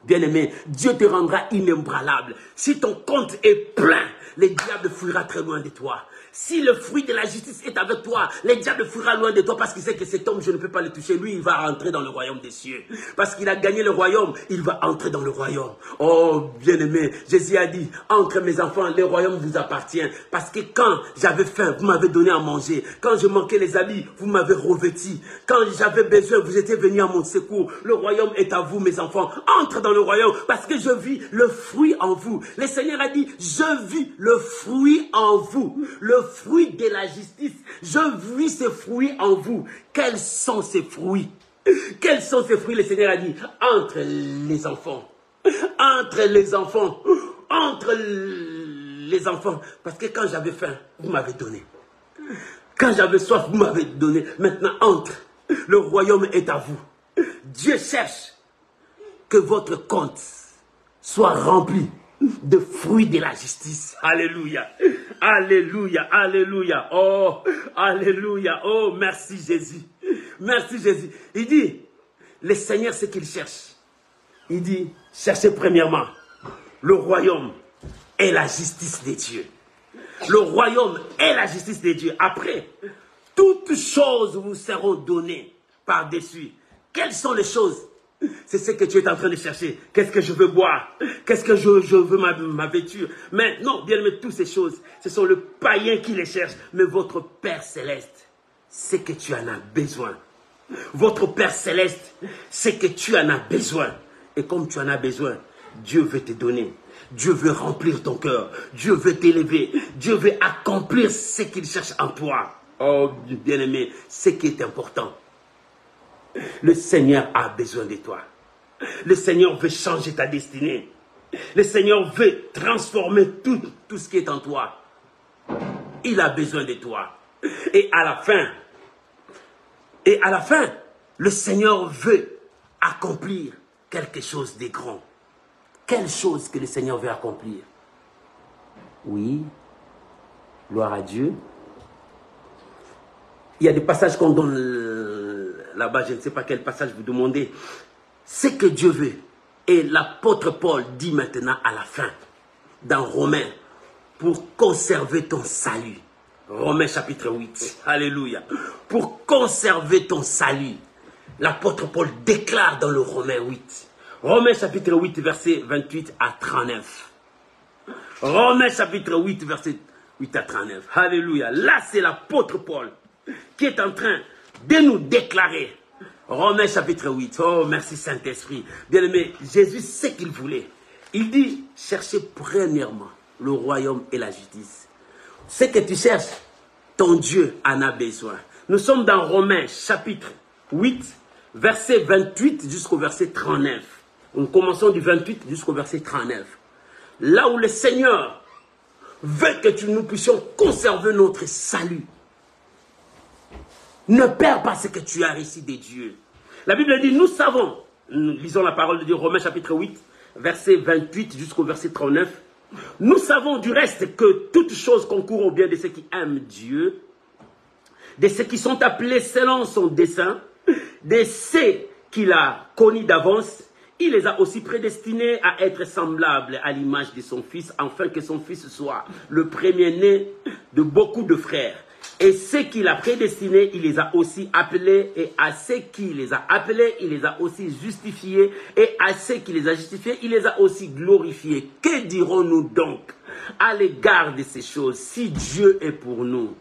S1: Bien-aimé, Dieu te rendra inébranlable. Si ton compte est plein, le diable fuira très loin de toi. Si le fruit de la justice est avec toi, le diable fuira loin de toi parce qu'il sait que cet homme, je ne peux pas le toucher. Lui, il va rentrer dans le royaume des cieux. Parce qu'il a gagné le royaume, il va entrer dans le royaume. Oh, bien-aimé, Jésus a dit, entre mes enfants, le royaume vous appartient. Parce que quand j'avais faim, vous m'avez donné à manger. Quand je manquais les habits, vous m'avez revêti. Quand j'avais besoin, vous étiez venus à mon secours. Le royaume est à vous, mes enfants. Entre dans le royaume parce que je vis le fruit en vous. Le Seigneur a dit, je vis le fruit en vous. Le fruit de la justice. Je vis ces fruits en vous. Quels sont ces fruits? Quels sont ces fruits? Le Seigneur a dit, entre les enfants. Entre les enfants. Entre les enfants. Parce que quand j'avais faim, vous m'avez donné. Quand j'avais soif, vous m'avez donné. Maintenant, entre. Le royaume est à vous. Dieu cherche que votre compte soit rempli de fruits de la justice. Alléluia. Alléluia. Alléluia. Oh, alléluia. Oh, merci Jésus. Merci Jésus. Il dit, le Seigneur, ce qu'il cherche. Il dit, cherchez premièrement le royaume et la justice de Dieu. Le royaume et la justice de Dieu. Après, toutes choses vous seront données par-dessus. Quelles sont les choses? C'est ce que tu es en train de chercher. Qu'est-ce que je veux boire? Qu'est-ce que je veux ma vêture? Mais non, bien aimé, toutes ces choses, ce sont le païen qui les cherche. Mais votre Père Céleste, c'est que tu en as besoin. Votre Père Céleste, c'est que tu en as besoin. Et comme tu en as besoin, Dieu veut te donner. Dieu veut remplir ton cœur. Dieu veut t'élever. Dieu veut accomplir ce qu'il cherche en toi. Oh, bien-aimé, ce qui est important. Le Seigneur a besoin de toi. Le Seigneur veut changer ta destinée. Le Seigneur veut transformer tout ce qui est en toi. Il a besoin de toi. Et à la fin, le Seigneur veut accomplir quelque chose de grand. Quelle chose que le Seigneur veut accomplir? Oui, gloire à Dieu. Il y a des passages qu'on donne là-bas, je ne sais pas quel passage vous demandez. Ce que Dieu veut. Et l'apôtre Paul dit maintenant à la fin, dans Romains, pour conserver ton salut. Romains chapitre 8. Alléluia. Pour conserver ton salut. L'apôtre Paul déclare dans le Romains 8. Romains chapitre 8, verset 28 à 39. Romains chapitre 8, verset 8 à 39. Alléluia. Là, c'est l'apôtre Paul qui est en train de nous déclarer. Romains chapitre 8. Oh, merci Saint-Esprit. Bien-aimé, Jésus sait qu'il voulait. Il dit, cherchez premièrement le royaume et la justice. Ce que tu cherches, ton Dieu en a besoin. Nous sommes dans Romains chapitre 8, verset 28 jusqu'au verset 39. Nous commençons du 28 jusqu'au verset 39. Là où le Seigneur veut que nous puissions conserver notre salut. Ne perds pas ce que tu as reçu de Dieu. La Bible dit, nous savons, nous lisons la parole de Dieu, Romains chapitre 8, verset 28 jusqu'au verset 39. Nous savons du reste que toute chose concourt au bien de ceux qui aiment Dieu, de ceux qui sont appelés selon son dessein, de ceux qu'il a connus d'avance. Il les a aussi prédestinés à être semblables à l'image de son Fils, afin que son Fils soit le premier-né de beaucoup de frères. Et ceux qu'il a prédestinés, il les a aussi appelés. Et à ceux qui les a appelés, il les a aussi justifiés. Et à ceux qui les a justifiés, il les a aussi glorifiés. Que dirons-nous donc à l'égard de ces choses? Si Dieu est pour nous,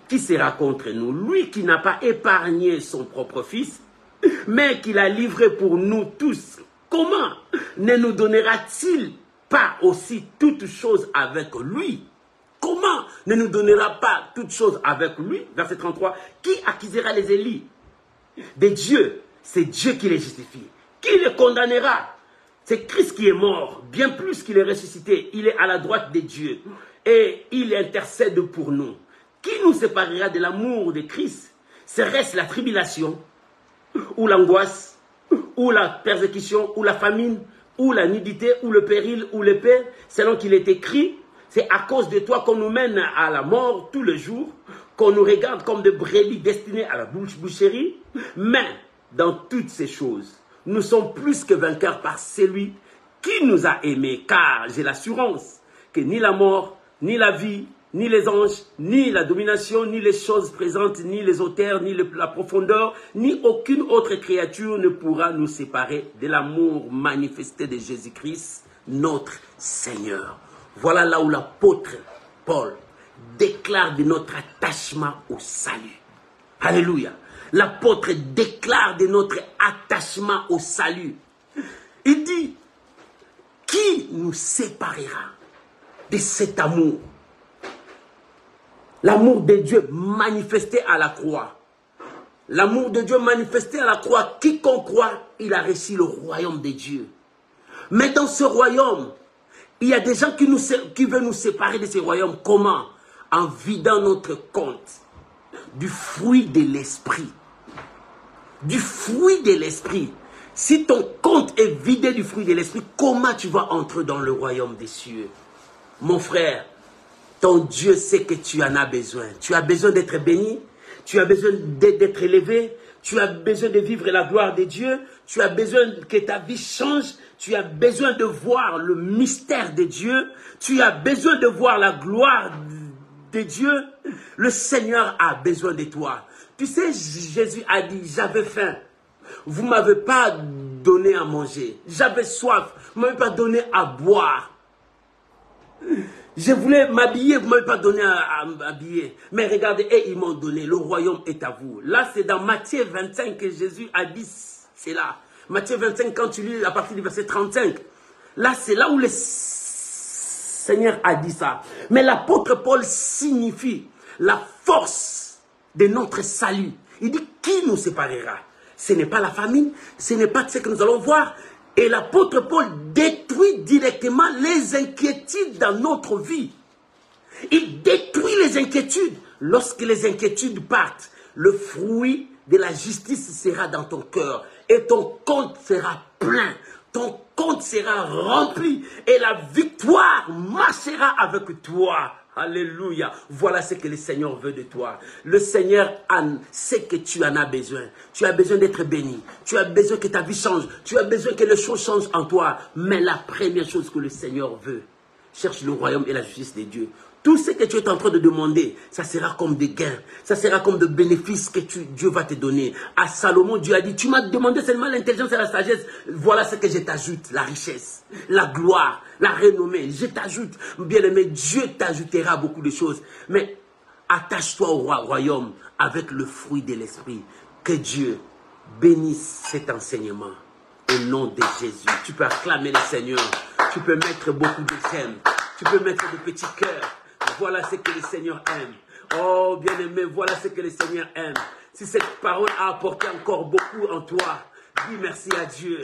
S1: qui sera contre nous? Lui qui n'a pas épargné son propre Fils, mais qui l'a livré pour nous tous. Comment ne nous donnera-t-il pas aussi toutes choses avec lui? Comment ne nous donnera pas toutes choses avec lui? Verset 33. Qui accusera les élus de Dieu? C'est Dieu qui les justifie. Qui les condamnera? C'est Christ qui est mort, bien plus qu'il est ressuscité. Il est à la droite de Dieu et il intercède pour nous. Qui nous séparera de l'amour de Christ? Serait-ce la tribulation, ou l'angoisse, ou la persécution, ou la famine, ou la nudité, ou le péril, ou l'épée, selon qu'il est écrit? C'est à cause de toi qu'on nous mène à la mort tous les jours, qu'on nous regarde comme des brebis destinées à la boucherie. Mais dans toutes ces choses, nous sommes plus que vainqueurs par celui qui nous a aimés. Car j'ai l'assurance que ni la mort, ni la vie, ni les anges, ni la domination, ni les choses présentes, ni les auteurs, ni la profondeur, ni aucune autre créature ne pourra nous séparer de l'amour manifesté de Jésus-Christ, notre Seigneur. Voilà là où l'apôtre Paul déclare de notre attachement au salut. Alléluia. L'apôtre déclare de notre attachement au salut. Il dit, qui nous séparera de cet amour? L'amour de Dieu manifesté à la croix. L'amour de Dieu manifesté à la croix. Quiconque croit, il a reçu le royaume de Dieu. Mais dans ce royaume, il y a des gens qui veulent nous séparer de ce royaume. Comment? En vidant notre compte du fruit de l'esprit. Du fruit de l'esprit. Si ton compte est vidé du fruit de l'esprit, comment tu vas entrer dans le royaume des cieux? Mon frère, ton Dieu sait que tu en as besoin. Tu as besoin d'être béni. Tu as besoin d'être élevé. Tu as besoin de vivre la gloire de Dieu. Tu as besoin que ta vie change. Tu as besoin de voir le mystère de Dieu. Tu as besoin de voir la gloire de Dieu. Le Seigneur a besoin de toi. Tu sais, Jésus a dit, j'avais faim. Vous ne m'avez pas donné à manger. J'avais soif. Vous ne m'avez pas donné à boire. Je voulais m'habiller, vous ne m'avez pas donné à m'habiller. Mais regardez, et ils m'ont donné, le royaume est à vous. Là, c'est dans Matthieu 25 que Jésus a dit cela. Matthieu 25, quand tu lis à partir du verset 35, Là, c'est là où le Seigneur a dit ça. Mais l'apôtre Paul signifie la force de notre salut. Il dit, qui nous séparera? Ce n'est pas la famine, ce n'est pas ce que nous allons voir. Et l'apôtre Paul détruit directement les inquiétudes dans notre vie. Il détruit les inquiétudes. Lorsque les inquiétudes partent, le fruit de la justice sera dans ton cœur. Et ton compte sera plein. Ton compte sera rempli. Et la victoire marchera avec toi. Alléluia. Voilà ce que le Seigneur veut de toi. Le Seigneur sait que tu en as besoin. Tu as besoin d'être béni. Tu as besoin que ta vie change. Tu as besoin que les choses changent en toi. Mais la première chose que le Seigneur veut, cherche le royaume et la justice de Dieu. Tout ce que tu es en train de demander, ça sera comme des gains. Ça sera comme des bénéfices que Dieu va te donner. À Salomon, Dieu a dit, tu m'as demandé seulement l'intelligence et la sagesse. Voilà ce que je t'ajoute. La richesse, la gloire, la renommée. Je t'ajoute. Bien-aimé, Dieu t'ajoutera beaucoup de choses. Mais attache-toi au royaume avec le fruit de l'esprit. Que Dieu bénisse cet enseignement. Au nom de Jésus. Tu peux acclamer le Seigneur. Tu peux mettre beaucoup de j'aime. Tu peux mettre des petits cœurs. Voilà ce que le Seigneur aime. Oh, bien-aimé, voilà ce que le Seigneur aime. Si cette parole a apporté encore beaucoup en toi, dis merci à Dieu.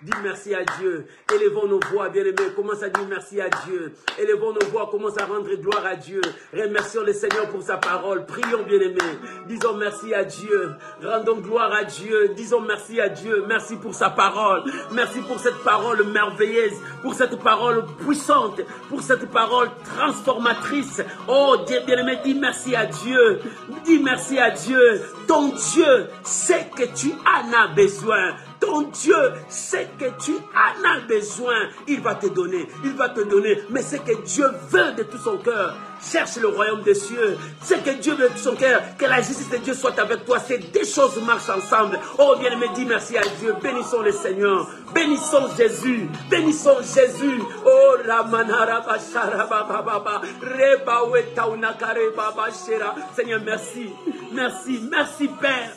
S1: Dis merci à Dieu. Élevons nos voix, bien-aimés. Commence à dire merci à Dieu. Élevons nos voix. Commence à rendre gloire à Dieu. Remercions le Seigneur pour sa parole. Prions, bien-aimés. Disons merci à Dieu. Rendons gloire à Dieu. Disons merci à Dieu. Merci pour sa parole. Merci pour cette parole merveilleuse. Pour cette parole puissante. Pour cette parole transformatrice. Oh, bien-aimé, dis merci à Dieu. Dis merci à Dieu. Ton Dieu sait que tu en as besoin. Ton Dieu sait que tu en as besoin. Il va te donner. Il va te donner. Mais c'est que Dieu veut de tout son cœur. Cherche le royaume des cieux. C'est que Dieu veut de tout son cœur. Que la justice de Dieu soit avec toi. Ces deux choses marchent ensemble. Oh bien-aimé, dis merci à Dieu. Bénissons le Seigneur. Bénissons Jésus. Bénissons Jésus. Oh la manara bashara baba baba. Reba weta unakare baba shera. Seigneur, merci. Merci. Merci Père.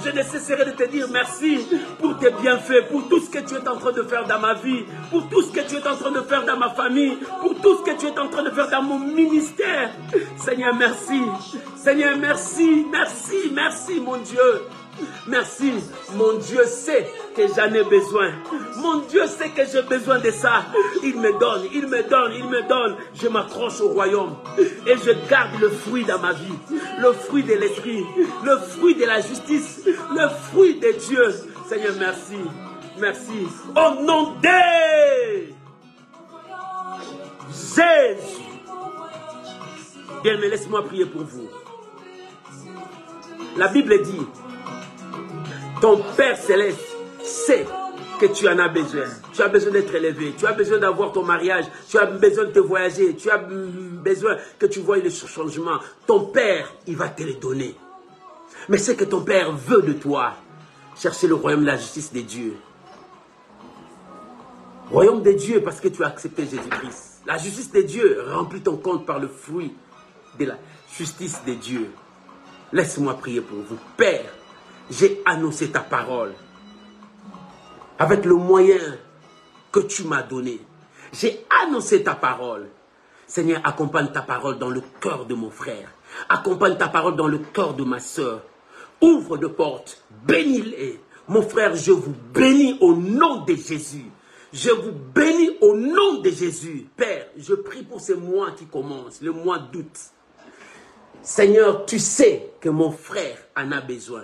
S1: Je ne cesserai de te dire merci pour tes bienfaits, pour tout ce que tu es en train de faire dans ma vie, pour tout ce que tu es en train de faire dans ma famille, pour tout ce que tu es en train de faire dans mon ministère. Seigneur, merci. Seigneur, merci. Merci, merci mon Dieu. Merci, mon Dieu sait que j'en ai besoin. Mon Dieu sait que j'ai besoin de ça. Il me donne, il me donne, il me donne. Je m'accroche au royaume et je garde le fruit dans ma vie. Le fruit de l'esprit, le fruit de la justice, le fruit de Dieu. Seigneur, merci, merci. Au nom de Jésus. Bien, mais laisse-moi prier pour vous. La Bible dit, ton Père Céleste sait que tu en as besoin. Tu as besoin d'être élevé. Tu as besoin d'avoir ton mariage. Tu as besoin de te voyager. Tu as besoin que tu voies les changements. Ton Père, il va te les donner. Mais ce que ton Père veut de toi, chercher le royaume de la justice de Dieu. Royaume de Dieu parce que tu as accepté Jésus-Christ. La justice de Dieu remplit ton compte par le fruit de la justice de Dieu. Laisse-moi prier pour vous. Père, j'ai annoncé ta parole avec le moyen que tu m'as donné. J'ai annoncé ta parole. Seigneur, accompagne ta parole dans le cœur de mon frère. Accompagne ta parole dans le cœur de ma soeur. Ouvre de portes, bénis-les. Mon frère, je vous bénis au nom de Jésus. Je vous bénis au nom de Jésus. Père, je prie pour ce mois qui commence, le mois d'août. Seigneur, tu sais que mon frère en a besoin.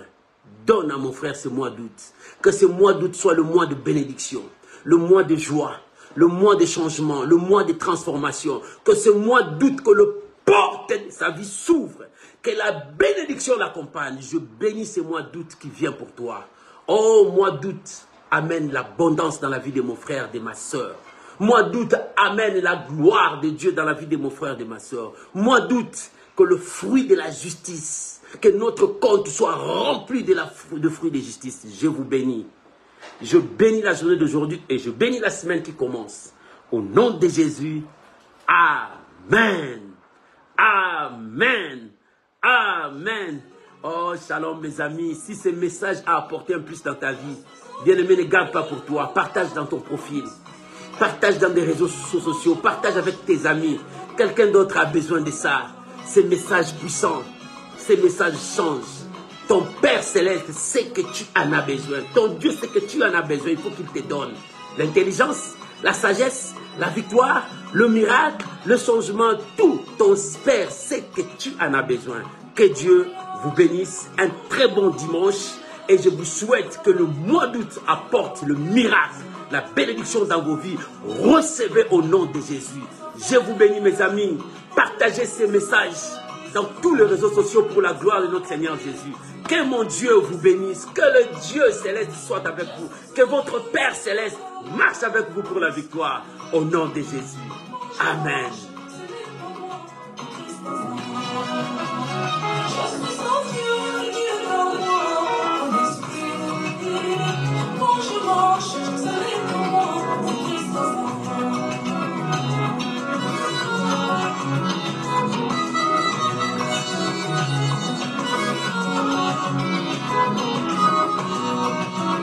S1: Donne à mon frère ce mois d'août. Que ce mois d'août soit le mois de bénédiction, le mois de joie, le mois de changement, le mois de transformation. Que ce mois d'août, que le porte de sa vie s'ouvre. Que la bénédiction l'accompagne. Je bénis ce mois d'août qui vient pour toi. Oh, mois d'août, amène l'abondance dans la vie de mon frère, de ma soeur. Mois d'août, amène la gloire de Dieu dans la vie de mon frère, de ma soeur. Mois d'août, que le fruit de la justice, que notre compte soit rempli de fruits de justice. Je vous bénis. Je bénis la journée d'aujourd'hui et je bénis la semaine qui commence. Au nom de Jésus, Amen. Amen. Amen. Oh, shalom mes amis. Si ce message a apporté un plus dans ta vie, bien-aimé, ne garde pas pour toi. Partage dans ton profil. Partage dans des réseaux sociaux, partage avec tes amis. Quelqu'un d'autre a besoin de ça. Ces messages puissants, ces messages changent. Ton Père Céleste sait que tu en as besoin. Ton Dieu sait que tu en as besoin. Il faut qu'il te donne l'intelligence, la sagesse, la victoire, le miracle, le changement. Tout ton Père sait que tu en as besoin. Que Dieu vous bénisse. Un très bon dimanche. Et je vous souhaite que le mois d'août apporte le miracle, la bénédiction dans vos vies. Recevez au nom de Jésus. Je vous bénis mes amis. Partagez ces messages dans tous les réseaux sociaux pour la gloire de notre Seigneur Jésus. Que mon Dieu vous bénisse. Que le Dieu céleste soit avec vous. Que votre Père céleste marche avec vous pour la victoire. Au nom de Jésus. Amen.